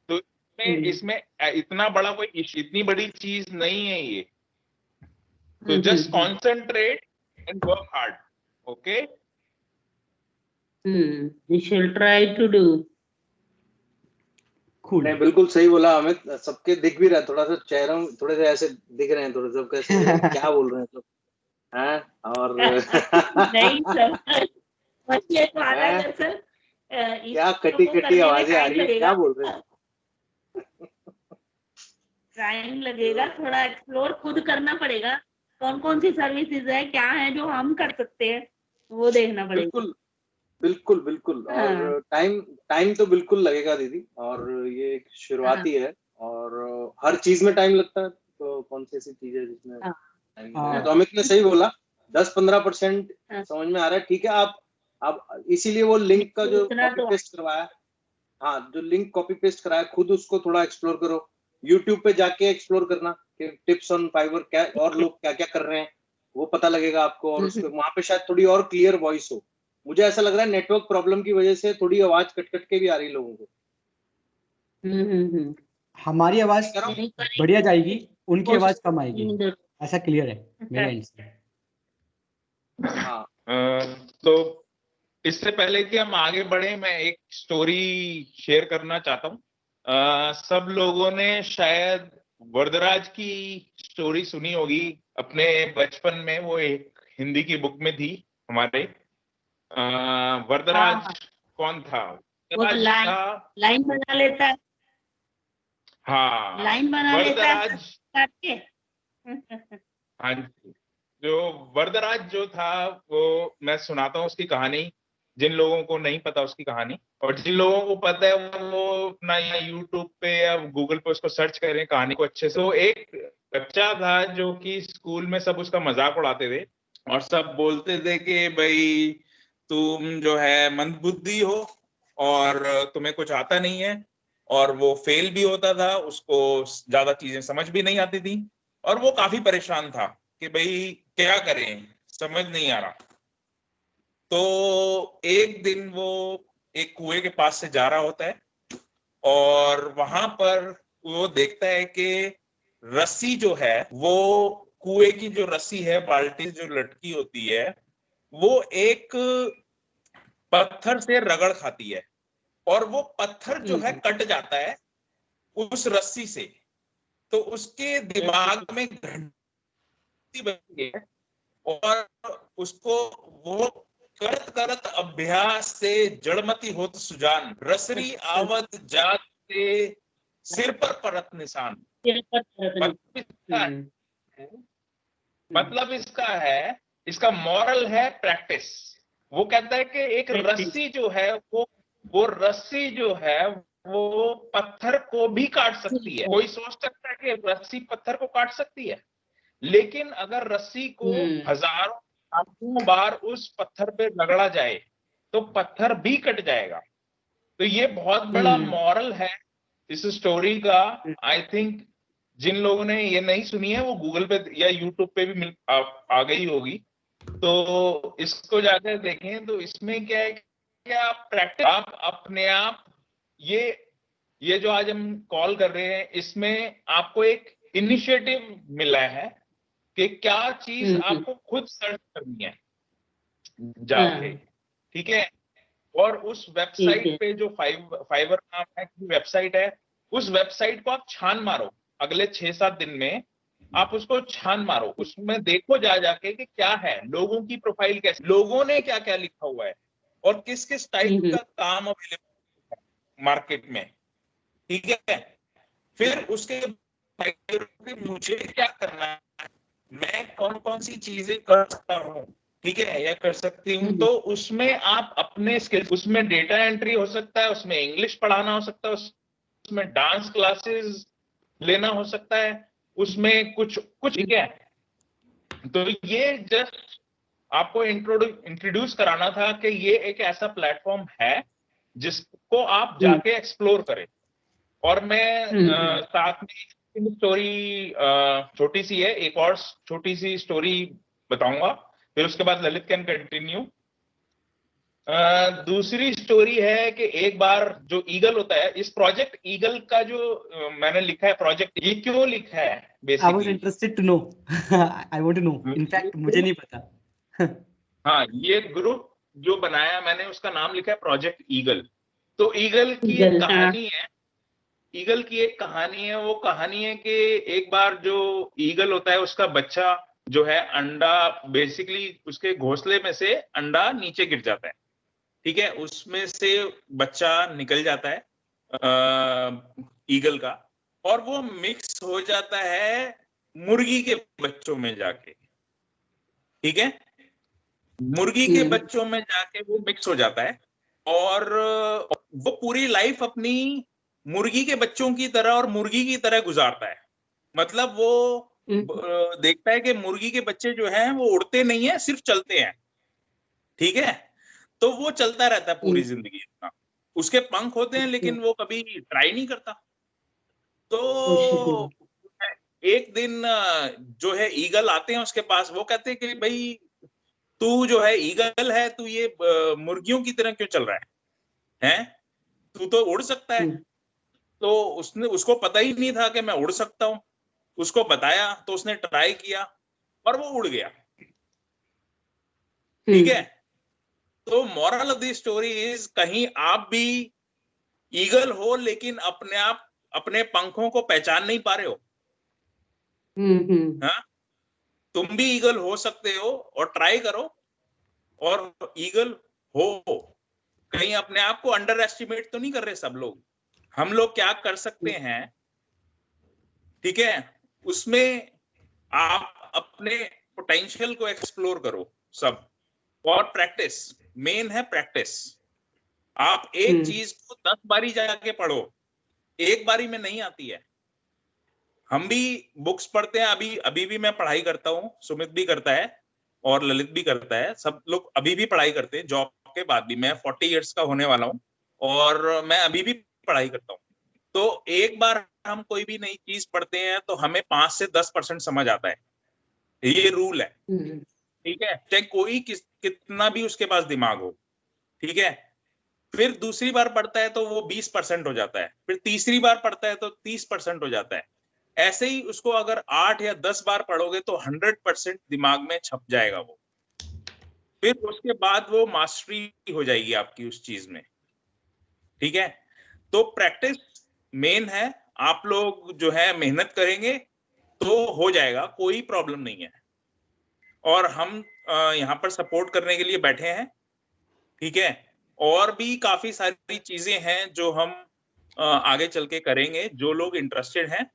तो इसमें इतना बड़ा कोई इतनी बड़ी चीज नहीं है ये, तो just concentrate and work hard. Okay, we shall try to do. Cool. नहीं, बिल्कुल सही बोला अमित। सबके दिख भी रहा है, थोड़ा सा चेहरों थोड़े से ऐसे दिख रहे हैं, थोड़े सब कैसे क्या बोल रहे हैं सब हैं। और नहीं सर, बच्चे तो आ रहा है सर, क्या कटी कटी आवाजें आ रही है, क्या बोल रहे हैं? टाइम लगेगा, थोड़ा एक्सप्लोर खुद करना पड़ेगा। कौन कौन सी सर्विसेज है, क्या है जो हम कर सकते हैं, वो देखना पड़ेगा। बिल्कुल बिल्कुल बिल्कुल। और टाइम तो बिल्कुल लगेगा दीदी, और ये एक शुरुआत ही है, और हर चीज में टाइम लगता है, तो कौन सी ऐसी चीज है जिसमें टाइम लगेगा। तो अमित ने सही बोला, 10-15% समझ में आ रहा है, ठीक है। आप इसीलिए वो लिंक का जो कॉपी पेस्ट करवाया, हाँ, जो लिंक कॉपी पेस्ट कराया, खुद उसको थोड़ा एक्सप्लोर करो, यूट्यूब पे जाके एक्सप्लोर करना कि टिप्स ऑन फाइवर क्या और लोग क्या क्या कर रहे हैं, वो पता लगेगा आपको। और उसको वहां पे शायद थोड़ी और क्लियर वॉइस हो। मुझे ऐसा लग रहा है नेटवर्क प्रॉब्लम की वजह से थोड़ी आवाज कट कट के भी आ रही लोगों को। हमारी आवाज बढ़िया जाएगी, उनकी आवाज कम आएगी, ऐसा क्लियर है मेरा एंड से। हाँ, तो इससे पहले कि हम आगे बढ़े, मैं एक स्टोरी शेयर करना चाहता हूँ। सब लोगों ने शायद वरदराज की स्टोरी सुनी होगी अपने बचपन में, वो एक हिंदी की बुक में थी हमारे। वरदराज कौन था? वो लाइन बना लेता है। हाँ, लाइन बना लेता है। हाँ जी, जो वरदराज जो था वो मैं सुनाता हूँ उसकी कहानी, जिन लोगों को नहीं पता उसकी कहानी, और जिन लोगों को पता है वो अपना या यूट्यूब पे या गूगल पे उसको सर्च करें कहानी को अच्छे से। तो एक बच्चा था जो कि स्कूल में सब उसका मजाक उड़ाते थे और सब बोलते थे कि भाई तुम जो है मंदबुद्धि हो और तुम्हें कुछ आता नहीं है। और वो फेल भी होता था, उसको ज्यादा चीजें समझ भी नहीं आती थी, और वो काफी परेशान था कि भाई क्या करें, समझ नहीं आ रहा। तो एक दिन वो एक कुएं के पास से जा रहा होता है, और वहां पर वो देखता है कि रस्सी जो है, वो कुएं की जो रस्सी है, बाल्टी जो लटकी होती है, वो एक पत्थर से रगड़ खाती है, और वो पत्थर जो है कट जाता है उस रस्सी से। तो उसके दिमाग में घंटी बजती है, और उसको वो करत करत अभ्यास से जड़मती होत सुजान, रसरी आवत जात से सिर पर परत निशान। मतलब इसका है, इसका मॉरल है प्रैक्टिस। वो कहता है कि एक रस्सी जो है वो रस्सी जो है वो पत्थर को भी काट सकती है। कोई सोच सकता है कि रस्सी पत्थर को काट सकती है, लेकिन अगर रस्सी को हजारों लाखों बार उस पत्थर पे रगड़ा जाए तो पत्थर भी कट जाएगा। तो ये बहुत बड़ा मॉरल है इस स्टोरी का। आई थिंक जिन लोगों ने ये नहीं सुनी है वो गूगल पे या यूट्यूब पे भी आ गई होगी, तो इसको जाकर देखें। तो इसमें क्या है कि आप प्रैक्टिस, आप अपने आप ये जो आज हम कॉल कर रहे हैं, इसमें आपको एक इनिशिएटिव मिला है कि क्या चीज आपको खुद सर्च करनी है जाके, ठीक है। और उस वेबसाइट पे जो फाइवर नाम है की वेबसाइट है, उस वेबसाइट को आप छान मारो अगले 6-7 दिन में आप उसको छान मारो, उसमें देखो जा जाके कि क्या है, लोगों की प्रोफाइल कैसी, लोगों ने क्या क्या लिखा हुआ है और किस किस टाइप का काम अवेलेबल है मार्केट में, ठीक है। फिर उसके बाद मुझे क्या करना है, मैं कौन कौन सी चीजें कर सकता हूँ, ठीक है, या कर सकती हूँ, तो उसमें आप अपने स्किल, उसमें डेटा एंट्री हो सकता है, उसमें इंग्लिश पढ़ाना हो सकता है, उसमें डांस क्लासेस लेना हो सकता है, उसमें कुछ कुछ, ठीक है। तो ये जस्ट आपको इंट्रोड्यूस कराना था कि ये एक ऐसा प्लेटफॉर्म है जिसको आप जाके एक्सप्लोर करें। और मैं साथ में स्टोरी छोटी सी है, एक और छोटी सी स्टोरी बताऊंगा, फिर उसके बाद ललित कैन कंटिन्यू। दूसरी स्टोरी है कि एक बार जो ईगल होता है, इस प्रोजेक्ट ईगल का जो मैंने लिखा है प्रोजेक्ट, ये क्यों लिखा है I was basically, interested to know. I want to know. In fact, मुझे नहीं पता. हाँ, ये ग्रुप जो बनाया मैंने उसका नाम लिखा है प्रोजेक्ट ईगल। तो ईगल की एक ईगल, हाँ। कहानी है, ईगल की एक कहानी है। वो कहानी है कि एक बार जो ईगल होता है उसका बच्चा जो है, अंडा बेसिकली उसके घोंसले में से अंडा नीचे गिर जाता है, ठीक है, उसमें से बच्चा निकल जाता है ईगल का, और वो मिक्स हो जाता है मुर्गी के बच्चों में जाके, ठीक है, मुर्गी के बच्चों में जाके वो मिक्स हो जाता है, और वो पूरी लाइफ अपनी मुर्गी के बच्चों की तरह और मुर्गी की तरह गुजारता है। मतलब वो देखता है कि मुर्गी के बच्चे जो हैं वो उड़ते नहीं है, सिर्फ चलते हैं, ठीक है। तो वो चलता रहता है पूरी जिंदगी इतना, उसके पंख होते हैं लेकिन वो कभी ट्राई नहीं करता। तो एक दिन जो है ईगल आते हैं उसके पास, वो कहते हैं कि भाई तू जो है ईगल है, तू ये मुर्गियों की तरह क्यों चल रहा है, तू तो उड़ सकता है। तो उसको पता ही नहीं था कि मैं उड़ सकता हूँ, उसको बताया तो उसने ट्राई किया और वो उड़ गया, ठीक है। तो moral of the story is, कहीं आप भी ईगल हो लेकिन आप अपने पंखों को पहचान नहीं पा रहे हो, हाँ, तुम भी ईगल हो सकते हो और ट्राई करो और ईगल हो। कहीं अपने आप को अंडर एस्टिमेट तो नहीं कर रहे सब लोग। हम लोग क्या कर सकते हैं, ठीक है, उसमें आप अपने पोटेंशियल को एक्सप्लोर करो सब, और प्रैक्टिस मेन है, प्रैक्टिस। आप एक चीज को 10 बारी जाके पढ़ो, एक बारी में नहीं आती है। हम भी बुक्स पढ़ते हैं, अभी भी मैं पढ़ाई करता हूँ, सुमित भी करता है और ललित भी करता है, सब लोग अभी भी पढ़ाई करते हैं जॉब के बाद भी। मैं 40 इयर्स का होने वाला हूँ और मैं अभी भी पढ़ाई करता हूँ। तो एक बार हम कोई भी नई चीज पढ़ते हैं तो हमें 5 से 10% समझ आता है, ये रूल है, ठीक है, चाहे कोई कितना भी उसके पास दिमाग हो, ठीक है। फिर दूसरी बार पढ़ता है तो वो 20% हो जाता है, फिर तीसरी बार पढ़ता है तो 30% हो जाता है। ऐसे ही उसको अगर 8 या 10 बार पढ़ोगे तो 100% दिमाग में छप जाएगा वो। फिर उसके बाद वो मास्टरी हो जाएगी आपकी उस चीज में, ठीक है। तो प्रैक्टिस मेन है, आप लोग जो है मेहनत करेंगे तो हो जाएगा, कोई प्रॉब्लम नहीं है। और हम यहाँ पर सपोर्ट करने के लिए बैठे हैं, ठीक है। और भी काफी सारी चीजें हैं जो हम आगे चल के करेंगे, जो लोग इंटरेस्टेड हैं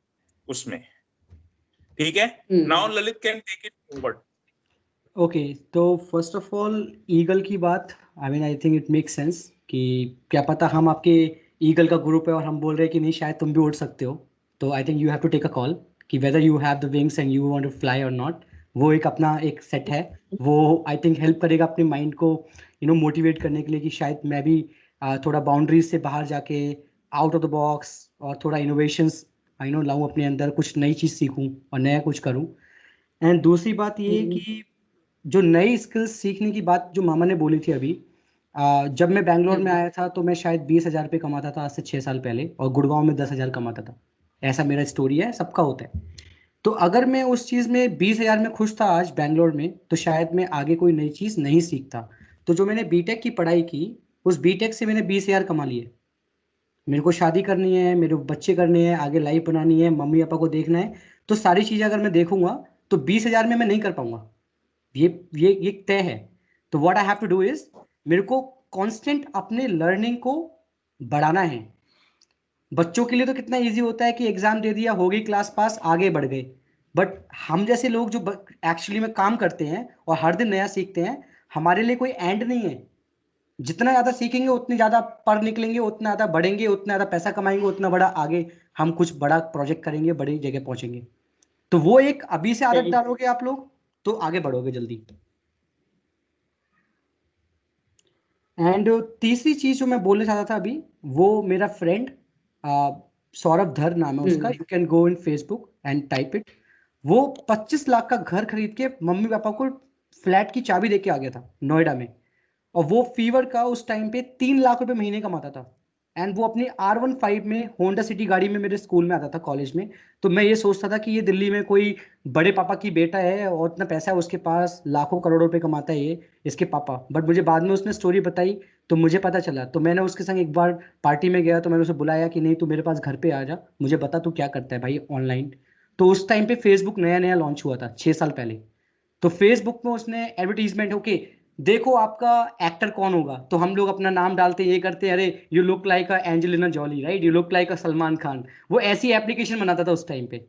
उसमें, ठीक है। Now Lalit can take it forward. Okay, तो फर्स्ट ऑफ ऑल ईगल की बात, I mean I think it make sense कि क्या पता हम आपके ईगल का ग्रुप है और हम बोल रहे हैं कि नहीं शायद तुम भी उड़ सकते हो। तो I think you have to take a call कि whether you have the wings and you want to fly और नॉट। वो एक अपना एक सेट है, वो आई थिंक हेल्प करेगा अपने माइंड को मोटिवेट करने के लिए कि शायद मैं भी थोड़ा बाउंड्रीज से बाहर जाके आउट ऑफ द बॉक्स और थोड़ा इनोवेशंस लाऊं अपने अंदर, कुछ नई चीज़ सीखूं और नया कुछ करूं। एंड दूसरी बात ये कि जो नई स्किल्स सीखने की बात जो मामा ने बोली थी अभी, जब मैं बैंगलोर में आया था तो मैं शायद 20,000 रुपये कमाता था आज से 6 साल पहले, और गुड़गांव में 10,000 कमाता था। ऐसा मेरा स्टोरी है, सबका होता है। तो अगर मैं उस चीज़ में 20,000 में खुश था आज बैंगलोर में, तो शायद मैं आगे कोई नई चीज़ नहीं सीखता। तो जो मैंने बीटेक की पढ़ाई की, उस बीटेक से मैंने 20,000 कमा लिए, मेरे को शादी करनी है, मेरे बच्चे करने हैं, आगे लाइफ बनानी है, मम्मी पापा को देखना है, तो सारी चीजें अगर मैं देखूंगा तो 20,000 में मैं नहीं कर पाऊंगा, ये तय है। तो what I have to do is, मेरे को कांस्टेंट अपने लर्निंग को बढ़ाना है। बच्चों के लिए तो कितना इजी होता है कि एग्जाम दे दिया, हो गई क्लास पास, आगे बढ़ गए। बट हम जैसे लोग जो एक्चुअली में काम करते हैं और हर दिन नया सीखते हैं, हमारे लिए कोई एंड नहीं है। जितना ज्यादा सीखेंगे उतने ज्यादा पढ़ निकलेंगे, उतना ज्यादा बढ़ेंगे, उतना ज्यादा पैसा कमाएंगे, उतना बड़ा आगे हम कुछ बड़ा प्रोजेक्ट करेंगे, बड़ी जगह पहुंचेंगे। तो वो एक अभी से आदत सही। डालोगे आप लोग तो आगे बढ़ोगे जल्दी। एंड तीसरी चीज जो मैं बोलना चाहता था अभी, वो मेरा फ्रेंड सौरभ धर नाम है उसका, you can go in Facebook and type it. वो 25 लाख का घर खरीद के मम्मी पापा को फ्लैट की चाबी देके आ गया था नोएडा में। और वो फीवर का उस टाइम पे 3 लाख रुपए महीने कमाता था। एंड वो अपनी R15 में होंडा सिटी गाड़ी में मेरे स्कूल में आता था, कॉलेज में। तो मैं ये सोचता था कि ये दिल्ली में कोई बड़े पापा की बेटा है और इतना पैसा है उसके पास, लाखों करोड़ों रुपए कमाता है ये, इसके पापा। बट मुझे बाद में उसने स्टोरी बताई तो मुझे पता चला। तो मैंने उसके संग एक बार पार्टी में गया, तो मैंने उसे बुलाया कि नहीं तू मेरे पास घर पे आ जा, मुझे बता तू क्या करता है भाई ऑनलाइन। तो उस टाइम पे फेसबुक नया नया लॉन्च हुआ था 6 साल पहले। तो फेसबुक में उसने एडवर्टीजमेंट, ओके देखो आपका एक्टर कौन होगा, तो हम लोग अपना नाम डालते ये करते, अरे you look like a Angelina Jolie, right, you look like अ सलमान खान। वो ऐसी एप्लीकेशन बनाता था उस टाइम पे।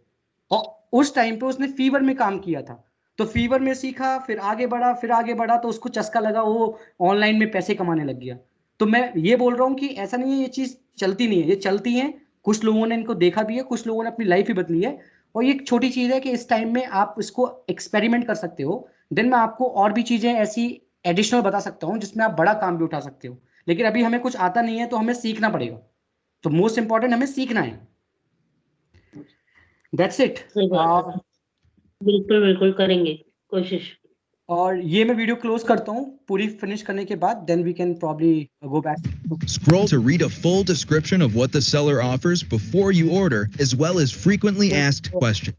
और उस टाइम पे उसने फीवर में काम किया था। तो फीवर में सीखा, फिर आगे बढ़ा, फिर आगे बढ़ा, तो उसको चस्का लगा, वो ऑनलाइन में पैसे कमाने लग गया। तो मैं ये बोल रहा हूँ कि ऐसा नहीं है ये चीज चलती नहीं है, ये चलती है। कुछ लोगों ने इनको देखा भी है, कुछ लोगों ने अपनी लाइफ ही बदली है। और ये एक छोटी चीज है कि इस टाइम में आप इसको एक्सपेरिमेंट कर सकते हो। देन मैं आपको और भी चीजें ऐसी एडिशनल बता सकता हूँ जिसमें आप बड़ा काम भी उठा सकते हो। लेकिन अभी हमें कुछ आता नहीं है तो हमें सीखना पड़ेगा। तो मोस्ट इंपॉर्टेंट हमें सीखना है। That's it. सही बात है। बिल्कुल बिल्कुल करेंगे कोशिश। और ये मैं वीडियो क्लोज करता हूँ पूरी फिनिश करने के बाद, then we can probably go back. Scroll to read a full description of what the seller offers before you order, as well as frequently asked questions.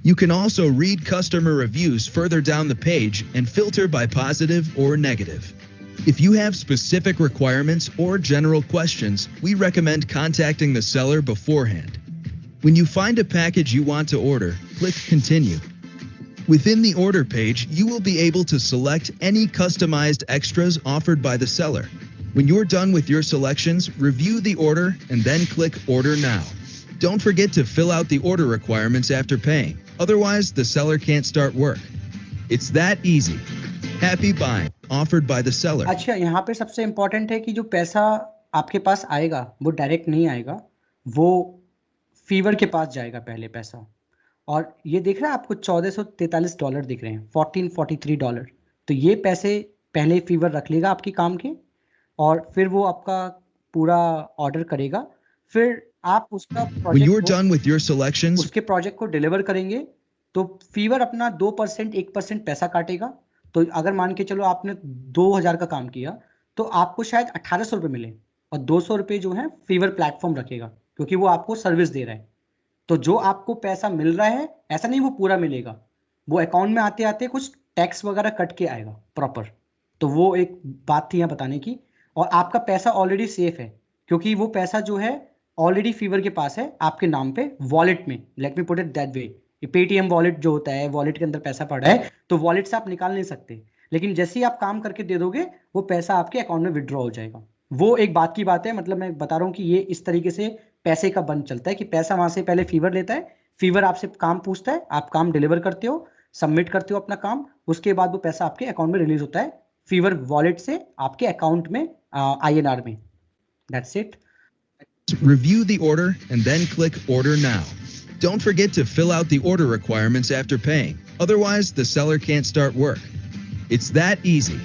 You can also read customer reviews further down the page and filter by positive or negative. If you have specific requirements or general questions, we recommend contacting the seller beforehand. When you find a package you want to order, click Continue. Within the order page, you will be able to select any customized extras offered by the seller. When you're done with your selections, review the order and then click Order Now. Don't forget to fill out the order requirements after paying. Otherwise, the seller can't start work. It's that easy. Happy buying, offered by the seller. अच्छा, यहाँ पे सबसे important है कि जो पैसा आपके पास आएगा वो डायरेक्ट नहीं आएगा, वो फीवर के पास जाएगा पहले पैसा। और ये दिख रहा है आपको $1443 दिख रहे हैं, $1443। तो ये पैसे पहले फीवर रख लेगा आपके काम के, और फिर वो आपका पूरा ऑर्डर करेगा। फिर आप उसका When you're project done with your selections, उसके प्रोजेक्ट को डिलीवर करेंगे तो फीवर अपना 2% 1% पैसा काटेगा। तो अगर मान के चलो आपने 2000 का काम किया तो आपको शायद 1800 रुपये मिले, और 200 रुपये जो है फीवर प्लेटफॉर्म रखेगा, क्योंकि वो आपको सर्विस दे रहा है। तो जो आपको पैसा मिल रहा है, ऐसा नहीं वो पूरा मिलेगा, वो अकाउंट में आते आते कुछ टैक्स वगैरह कट के आएगा प्रॉपर। तो वो एक बात थी यहाँ बताने की। और आपका पैसा ऑलरेडी सेफ है, क्योंकि वो पैसा जो है ऑलरेडी फीवर के पास है आपके नाम पे वॉलेट में। Let me put it that way. ये पेटीएम वॉलेट जो होता है, वॉलेट के अंदर पैसा पड़ा है, तो वॉलेट से आप निकाल नहीं सकते। लेकिन जैसे ही आप काम करके दे दोगे, वो पैसा आपके अकाउंट में विड्रॉ हो जाएगा। वो एक बात की बात है, मतलब मैं बता रहा हूँ कि ये इस तरीके से पैसे का बंद चलता है कि पैसा वहां से पहले फीवर लेता है, फीवर आपसे काम पूछता है, आप काम डिलीवर करते हो, सबमिट करते हो अपना काम, उसके बाद वो पैसा आपके अकाउंट में रिलीज होता है फीवर वॉलेट से आपके अकाउंट में INR में। That's it. review the order and then click Order Now. Don't forget to fill out the order requirements after paying. Otherwise, the seller can't start work. It's that easy.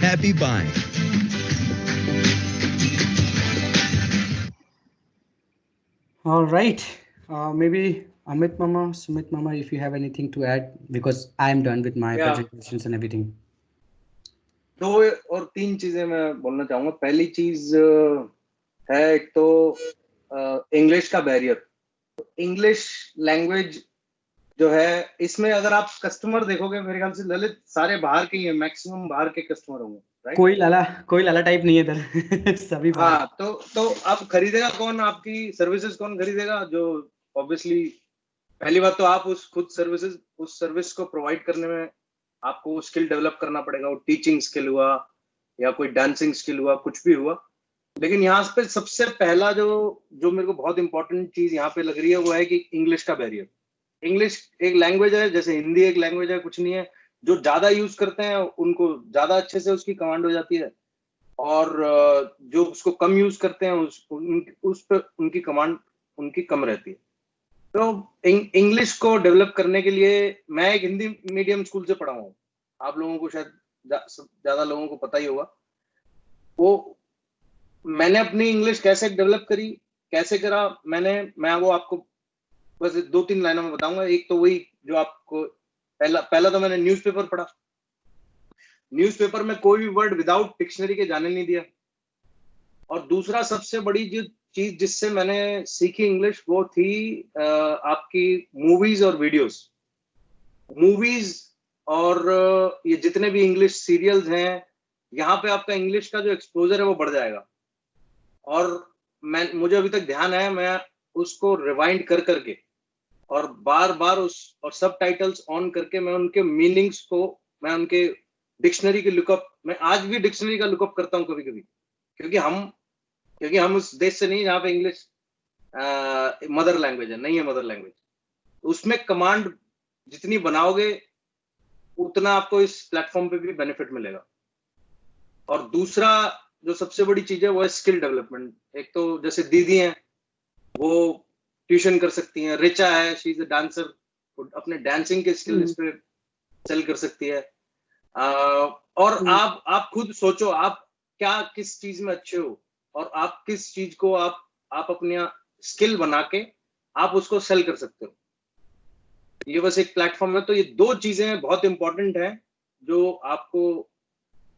Happy buying. All right. Maybe Amit Mama, Sumit Mama, if you have anything to add, because I am done with my presentations and everything. 2 और 3 चीजें मैं बोलना चाहूंगा। पहली चीज है, एक तो इंग्लिश का बैरियर। इंग्लिश लैंग्वेज जो है इसमें अगर आप कस्टमर देखोगे मेरे ख्याल से ललित सारे बाहर के ही है, मैक्सिमम बाहर के कस्टमर होंगे, राइट? कोई लाला टाइप नहीं है इधर सभी बाहर। हाँ, तो अब खरीदेगा कौन, आपकी सर्विसेज कौन खरीदेगा? जो ऑब्वियसली पहली बात तो आप उस सर्विस को प्रोवाइड करने में आपको स्किल डेवलप करना पड़ेगा। वो टीचिंग स्किल हुआ या कोई डांसिंग स्किल हुआ, कुछ भी हुआ। लेकिन यहाँ पे सबसे पहला जो मेरे को बहुत इंपॉर्टेंट चीज यहाँ पे लग रही है वो है कि इंग्लिश का बैरियर। इंग्लिश एक लैंग्वेज है, जैसे हिंदी एक लैंग्वेज है, कुछ नहीं है। जो ज्यादा यूज करते हैं उनको ज्यादा अच्छे से उसकी कमांड हो जाती है, और जो उसको कम यूज करते हैं उस पर उनकी कमांड उनकी कम रहती है। तो इंग्लिश को डेवलप करने के लिए मैं एक हिंदी मीडियम स्कूल से पढ़ा हूँ, आप लोगों को शायद ज्यादा लोगों को पता ही होगा। वो मैंने अपनी इंग्लिश कैसे डेवलप करी, कैसे करा मैं वो आपको बस 2-3 लाइनों में बताऊंगा। एक तो वही जो आपको पहला तो मैंने न्यूज़पेपर पढ़ा। न्यूज़पेपर में कोई भी वर्ड विदाउट डिक्शनरी के जाने नहीं दिया। और दूसरा सबसे बड़ी जो चीज जिससे मैंने सीखी इंग्लिश वो थी आपकी मूवीज और वीडियोस। मूवीज और ये जितने भी इंग्लिश सीरियल्स हैं, यहाँ पे आपका इंग्लिश का जो एक्सपोजर है वो बढ़ जाएगा। और मुझे अभी तक ध्यान है, मैं उसको रिवाइंड कर करके और बार बार और सब टाइटल्स ऑन करके मैं उनके मीनिंग्स को, मैं उनके डिक्शनरी के लुकअप, मैं आज भी डिक्शनरी का लुकअप करता हूँ कभी कभी, क्योंकि हम उस देश से नहीं जहाँ पे इंग्लिश मदर लैंग्वेज है, नहीं है मदर लैंग्वेज। उसमें कमांड जितनी बनाओगे उतना आपको इस प्लेटफॉर्म पे भी बेनिफिट मिलेगा। और दूसरा जो सबसे बड़ी चीज है वो है स्किल डेवलपमेंट। एक तो जैसे दीदी हैं वो ट्यूशन कर सकती हैं, रिचा है शी इज अ डांसर, अपने डांसिंग के स्किल इस पे सेल कर सकती है। और आप खुद सोचो आप क्या किस चीज में अच्छे हो और आप किस चीज को आप अपने स्किल बना के आप उसको सेल कर सकते हो। ये बस एक प्लेटफॉर्म है। तो ये दो चीजें बहुत इंपॉर्टेंट हैं जो आपको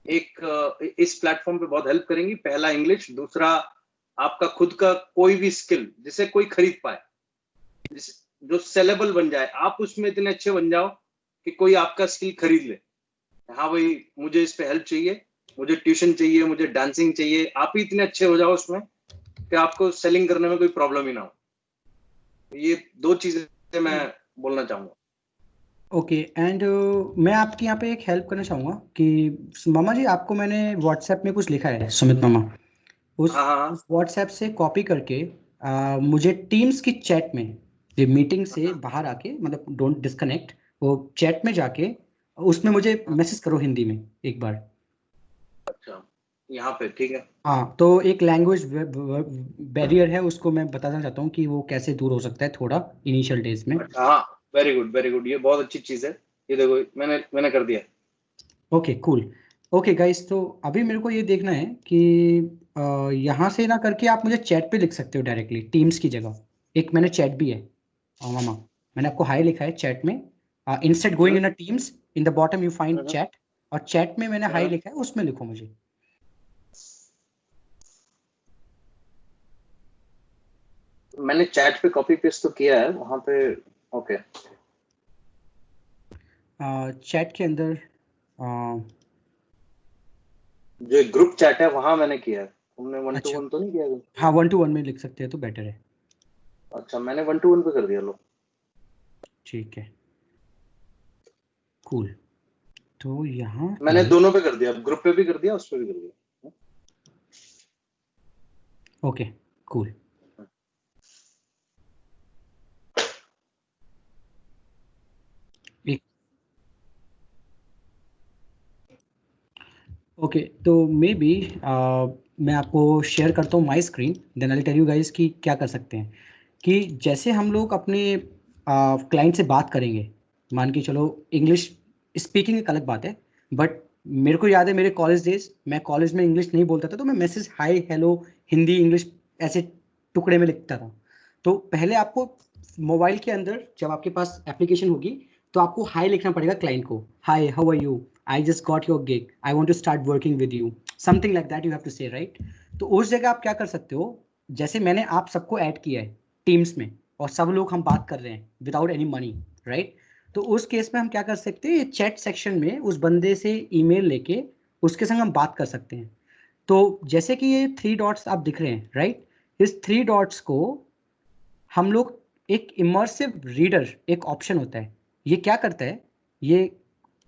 एक इस प्लेटफॉर्म पे बहुत हेल्प करेंगी। पहला इंग्लिश, दूसरा आपका खुद का कोई भी स्किल जिसे कोई खरीद पाए, जो सेलेबल बन जाए। आप उसमें इतने अच्छे बन जाओ कि कोई आपका स्किल खरीद ले। हाँ भाई मुझे इस पे हेल्प चाहिए, मुझे ट्यूशन चाहिए, मुझे डांसिंग चाहिए। आप ही इतने अच्छे हो जाओ उसमें कि आपको सेलिंग करने में कोई प्रॉब्लम ही ना हो। ये दो चीजें मैं बोलना चाहूंगा। ओके एंड मैं आपके यहाँ पे एक हेल्प करना चाहूँगा कि मामा जी आपको मैंने व्हाट्सएप में कुछ लिखा है सुमित मामा, उस व्हाट्सएप से कॉपी करके मुझे टीम्स की चैट में, ये मीटिंग से बाहर आके, मतलब डोंट डिस्कनेक्ट, वो चैट में जाके उसमें मुझे मैसेज करो हिंदी में एक बार। अच्छा यहाँ पे ठीक है। हाँ, तो एक लैंग्वेज बैरियर है, उसको मैं बताना चाहता हूँ कि वो कैसे दूर हो सकता है थोड़ा इनिशियल डेज में। हाँ वेरी गुड, ये बहुत अच्छी चीज है। ये देखो मैंने कर दिया। Okay cool. ओके गाइस, तो अभी मेरे को ये देखना है कि यहाँ से ना करके आप मुझे चैट पे लिख सकते हो डायरेक्टली टीम्स की जगह। एक मैंने चैट भी है मामा, मैंने आपको हाई लिखा है चैट में। Instead going in a teams, in the bottom you find chat, और चैट में मैंने हाई लिखा है, उसमें लिखो मुझे। मैंने चैट पे कॉपी पेस्ट तो किया है वहां पे। ओके चैट के अंदर जो ग्रुप चैट है वहां मैंने किया है। तुमने 1-to-1 तो नहीं किया? हाँ 1-to-1 में लिख सकते हैं तो बेटर है। अच्छा मैंने 1-to-1 पे कर दिया। लो ठीक है कूल। तो यहाँ मैंने दोनों पे कर दिया, ग्रुप पे भी कर दिया, उस पे भी कर दिया। Okay cool. ओके तो मे बी मैं आपको शेयर करता हूँ my screen, then I tell you guys कि क्या कर सकते हैं। कि जैसे हम लोग अपने क्लाइंट से बात करेंगे, मान के चलो इंग्लिश स्पीकिंग एक अलग बात है, बट मेरे को याद है मेरे कॉलेज डेज, मैं कॉलेज में इंग्लिश नहीं बोलता था, तो मैं message hi hello Hindi English ऐसे टुकड़े में लिखता था। तो पहले आपको मोबाइल के अंदर जब आपके पास एप्लीकेशन होगी तो आपको हाय लिखना पड़ेगा क्लाइंट को, hi how are you, I just got your gig, I want to start working with you, something like that you have to say, right. तो उस जगह आप क्या कर सकते हो, जैसे मैंने आप सबको ऐड किया है टीम्स में और सब लोग हम बात कर रहे हैं विदाउट एनी मनी, राइट? तो उस केस में हम क्या कर सकते हैं, चैट सेक्शन में उस बंदे से ईमेल लेके उसके संग हम बात कर सकते हैं। तो जैसे कि ये 3 डॉट्स आप दिख रहे हैं, राइट? इस 3 डॉट्स को हम लोग एक इमर्सिव रीडर, एक ऑप्शन होता है, ये क्या करता है, ये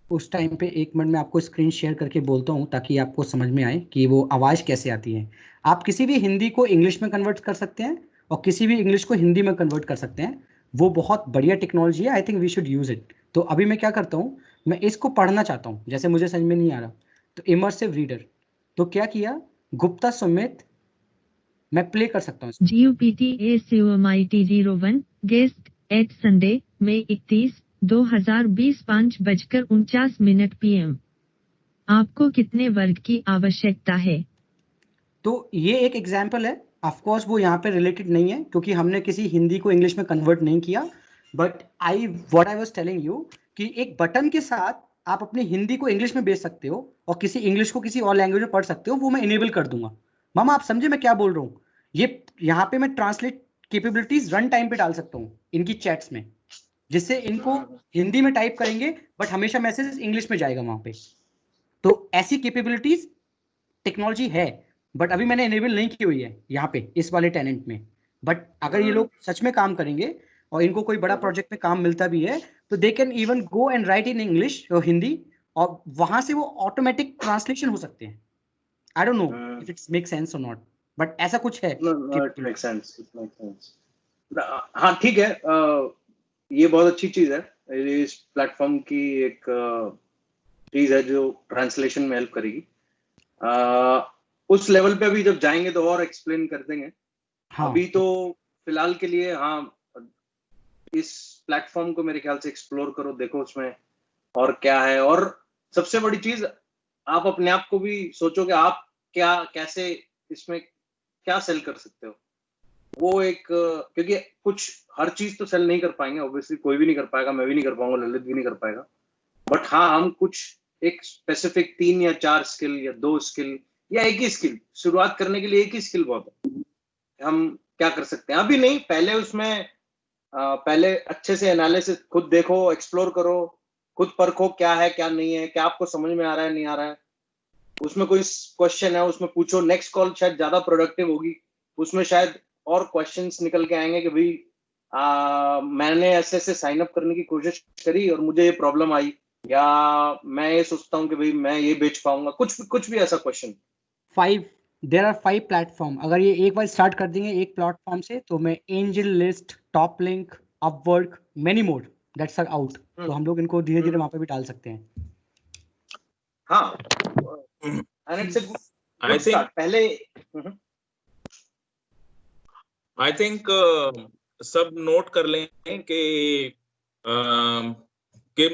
उस टाइम पे 1 मिनट में आपको स्क्रीन शेयर करके बोलता हूँ ताकि आपको समझ में आए कि वो आवाज़ कैसे आती है। आप किसी भी हिंदी को इंग्लिश में कन्वर्ट कर सकते हैं और किसी भी इंग्लिश को हिंदी में कन्वर्ट कर सकते हैं। वो बहुत बढ़िया टेक्नोलॉजी है, I think we should use it. तो अभी मैं क्या करता हूँ, मैं इसको पढ़ना चाहता हूँ, जैसे मुझे समझ में नहीं आ रहा, तो इमर्सिव रीडर, तो क्या किया, गुप्ता सुमित, मैं प्ले कर सकता हूँ। GUPTA/COMIT 01 गेस्ट एट संडे में 31 2020 5:49 PM। आपको कितने वर्ग की आवश्यकता है? तो ये एक एग्जाम्पल है, ऑफ कोर्स वो यहाँ पे रिलेटेड नहीं है क्योंकि हमने किसी हिंदी को इंग्लिश में कन्वर्ट नहीं किया, but what I was telling you कि एक बटन के साथ आप अपनी हिंदी को इंग्लिश में भेज सकते हो और किसी इंग्लिश को किसी और लैंग्वेज में पढ़ सकते हो, वो मैं इनेबल कर दूंगा। मामा आप समझे मैं क्या बोल रहा हूँ? ये यहाँ पे मैं ट्रांसलेट कैपेबिलिटीज रन टाइम पे डाल सकता हूँ इनकी चैट्स में, जिससे इनको हिंदी में टाइप करेंगे बट हमेशा मैसेज इंग्लिश में जाएगा वहां पे। तो ऐसी कैपेबिलिटीज टेक्नोलॉजी है, बट अभी मैंने इनेबल नहीं की हुई है यहाँ पे इस वाले टेनेंट में। बट अगर ये लोग सच में काम करेंगे और इनको कोई बड़ा प्रोजेक्ट में काम मिलता भी है तो they can even go and right in English और हिंदी, और वहां से वो ऑटोमेटिक ट्रांसलेशन हो सकते हैं। आई don't know if it's make sense और नॉट, बट ऐसा कुछ है। It make sense, it make sense. हाँ ठीक है, ये बहुत अच्छी चीज है, इस प्लेटफॉर्म की एक चीज है जो ट्रांसलेशन में हेल्प करेगी। उस लेवल पे अभी जब जाएंगे तो और एक्सप्लेन कर देंगे। हाँ, अभी तो फिलहाल के लिए हाँ, इस प्लेटफॉर्म को मेरे ख्याल से एक्सप्लोर करो, देखो उसमें और क्या है। और सबसे बड़ी चीज, आप अपने आप को भी सोचो कि आप क्या, कैसे इसमें क्या सेल कर सकते हो। वो एक, क्योंकि कुछ हर चीज तो सेल नहीं कर पाएंगे ऑब्वियसली, कोई भी नहीं कर पाएगा, मैं भी नहीं कर पाऊंगा, ललित भी नहीं कर पाएगा। बट हाँ, हम कुछ एक स्पेसिफिक 3 या 4 स्किल या 2 स्किल या एक ही स्किल, शुरुआत करने के लिए एक ही स्किल बहुत है, हम क्या कर सकते हैं। अभी नहीं, पहले उसमें पहले अच्छे से एनालिसिस खुद देखो, एक्सप्लोर करो, खुद परखो क्या है क्या नहीं है, क्या आपको समझ में आ रहा है नहीं आ रहा है। उसमें कोई क्वेश्चन है उसमें पूछो, नेक्स्ट कॉल शायद ज्यादा प्रोडक्टिव होगी, उसमें शायद और क्वेश्चंस निकल के आएंगे कि भाई मैंने ऐसे ऐसे साइन अप करने की कोशिश करी और मुझे ये प्रॉब्लम आई, या मैं ये सोचता हूँ कि भाई मैं ये बेच पाऊंगा, कुछ भी ऐसा क्वेश्चन। 5 देयर आर 5 प्लेटफॉर्म, अगर ये एक बार स्टार्ट कर देंगे एक प्लेटफॉर्म से तो मैं AngelList, top link, Upwork, many more that's are out, तो हम लोग इनको धीरे धीरे वहां पे भी डाल सकते हैं। हाँ, and it's a good I think start. पहले आई थिंक सब नोट कर लें कि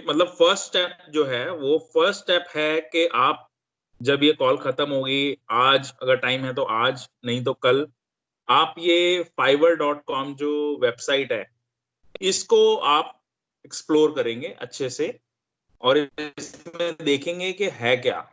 मतलब फर्स्ट स्टेप जो है वो फर्स्ट स्टेप है कि आप जब ये कॉल खत्म होगी, आज अगर टाइम है तो आज, नहीं तो कल, आप ये fiverr.com जो वेबसाइट है इसको आप एक्सप्लोर करेंगे अच्छे से और इसमें देखेंगे कि है क्या,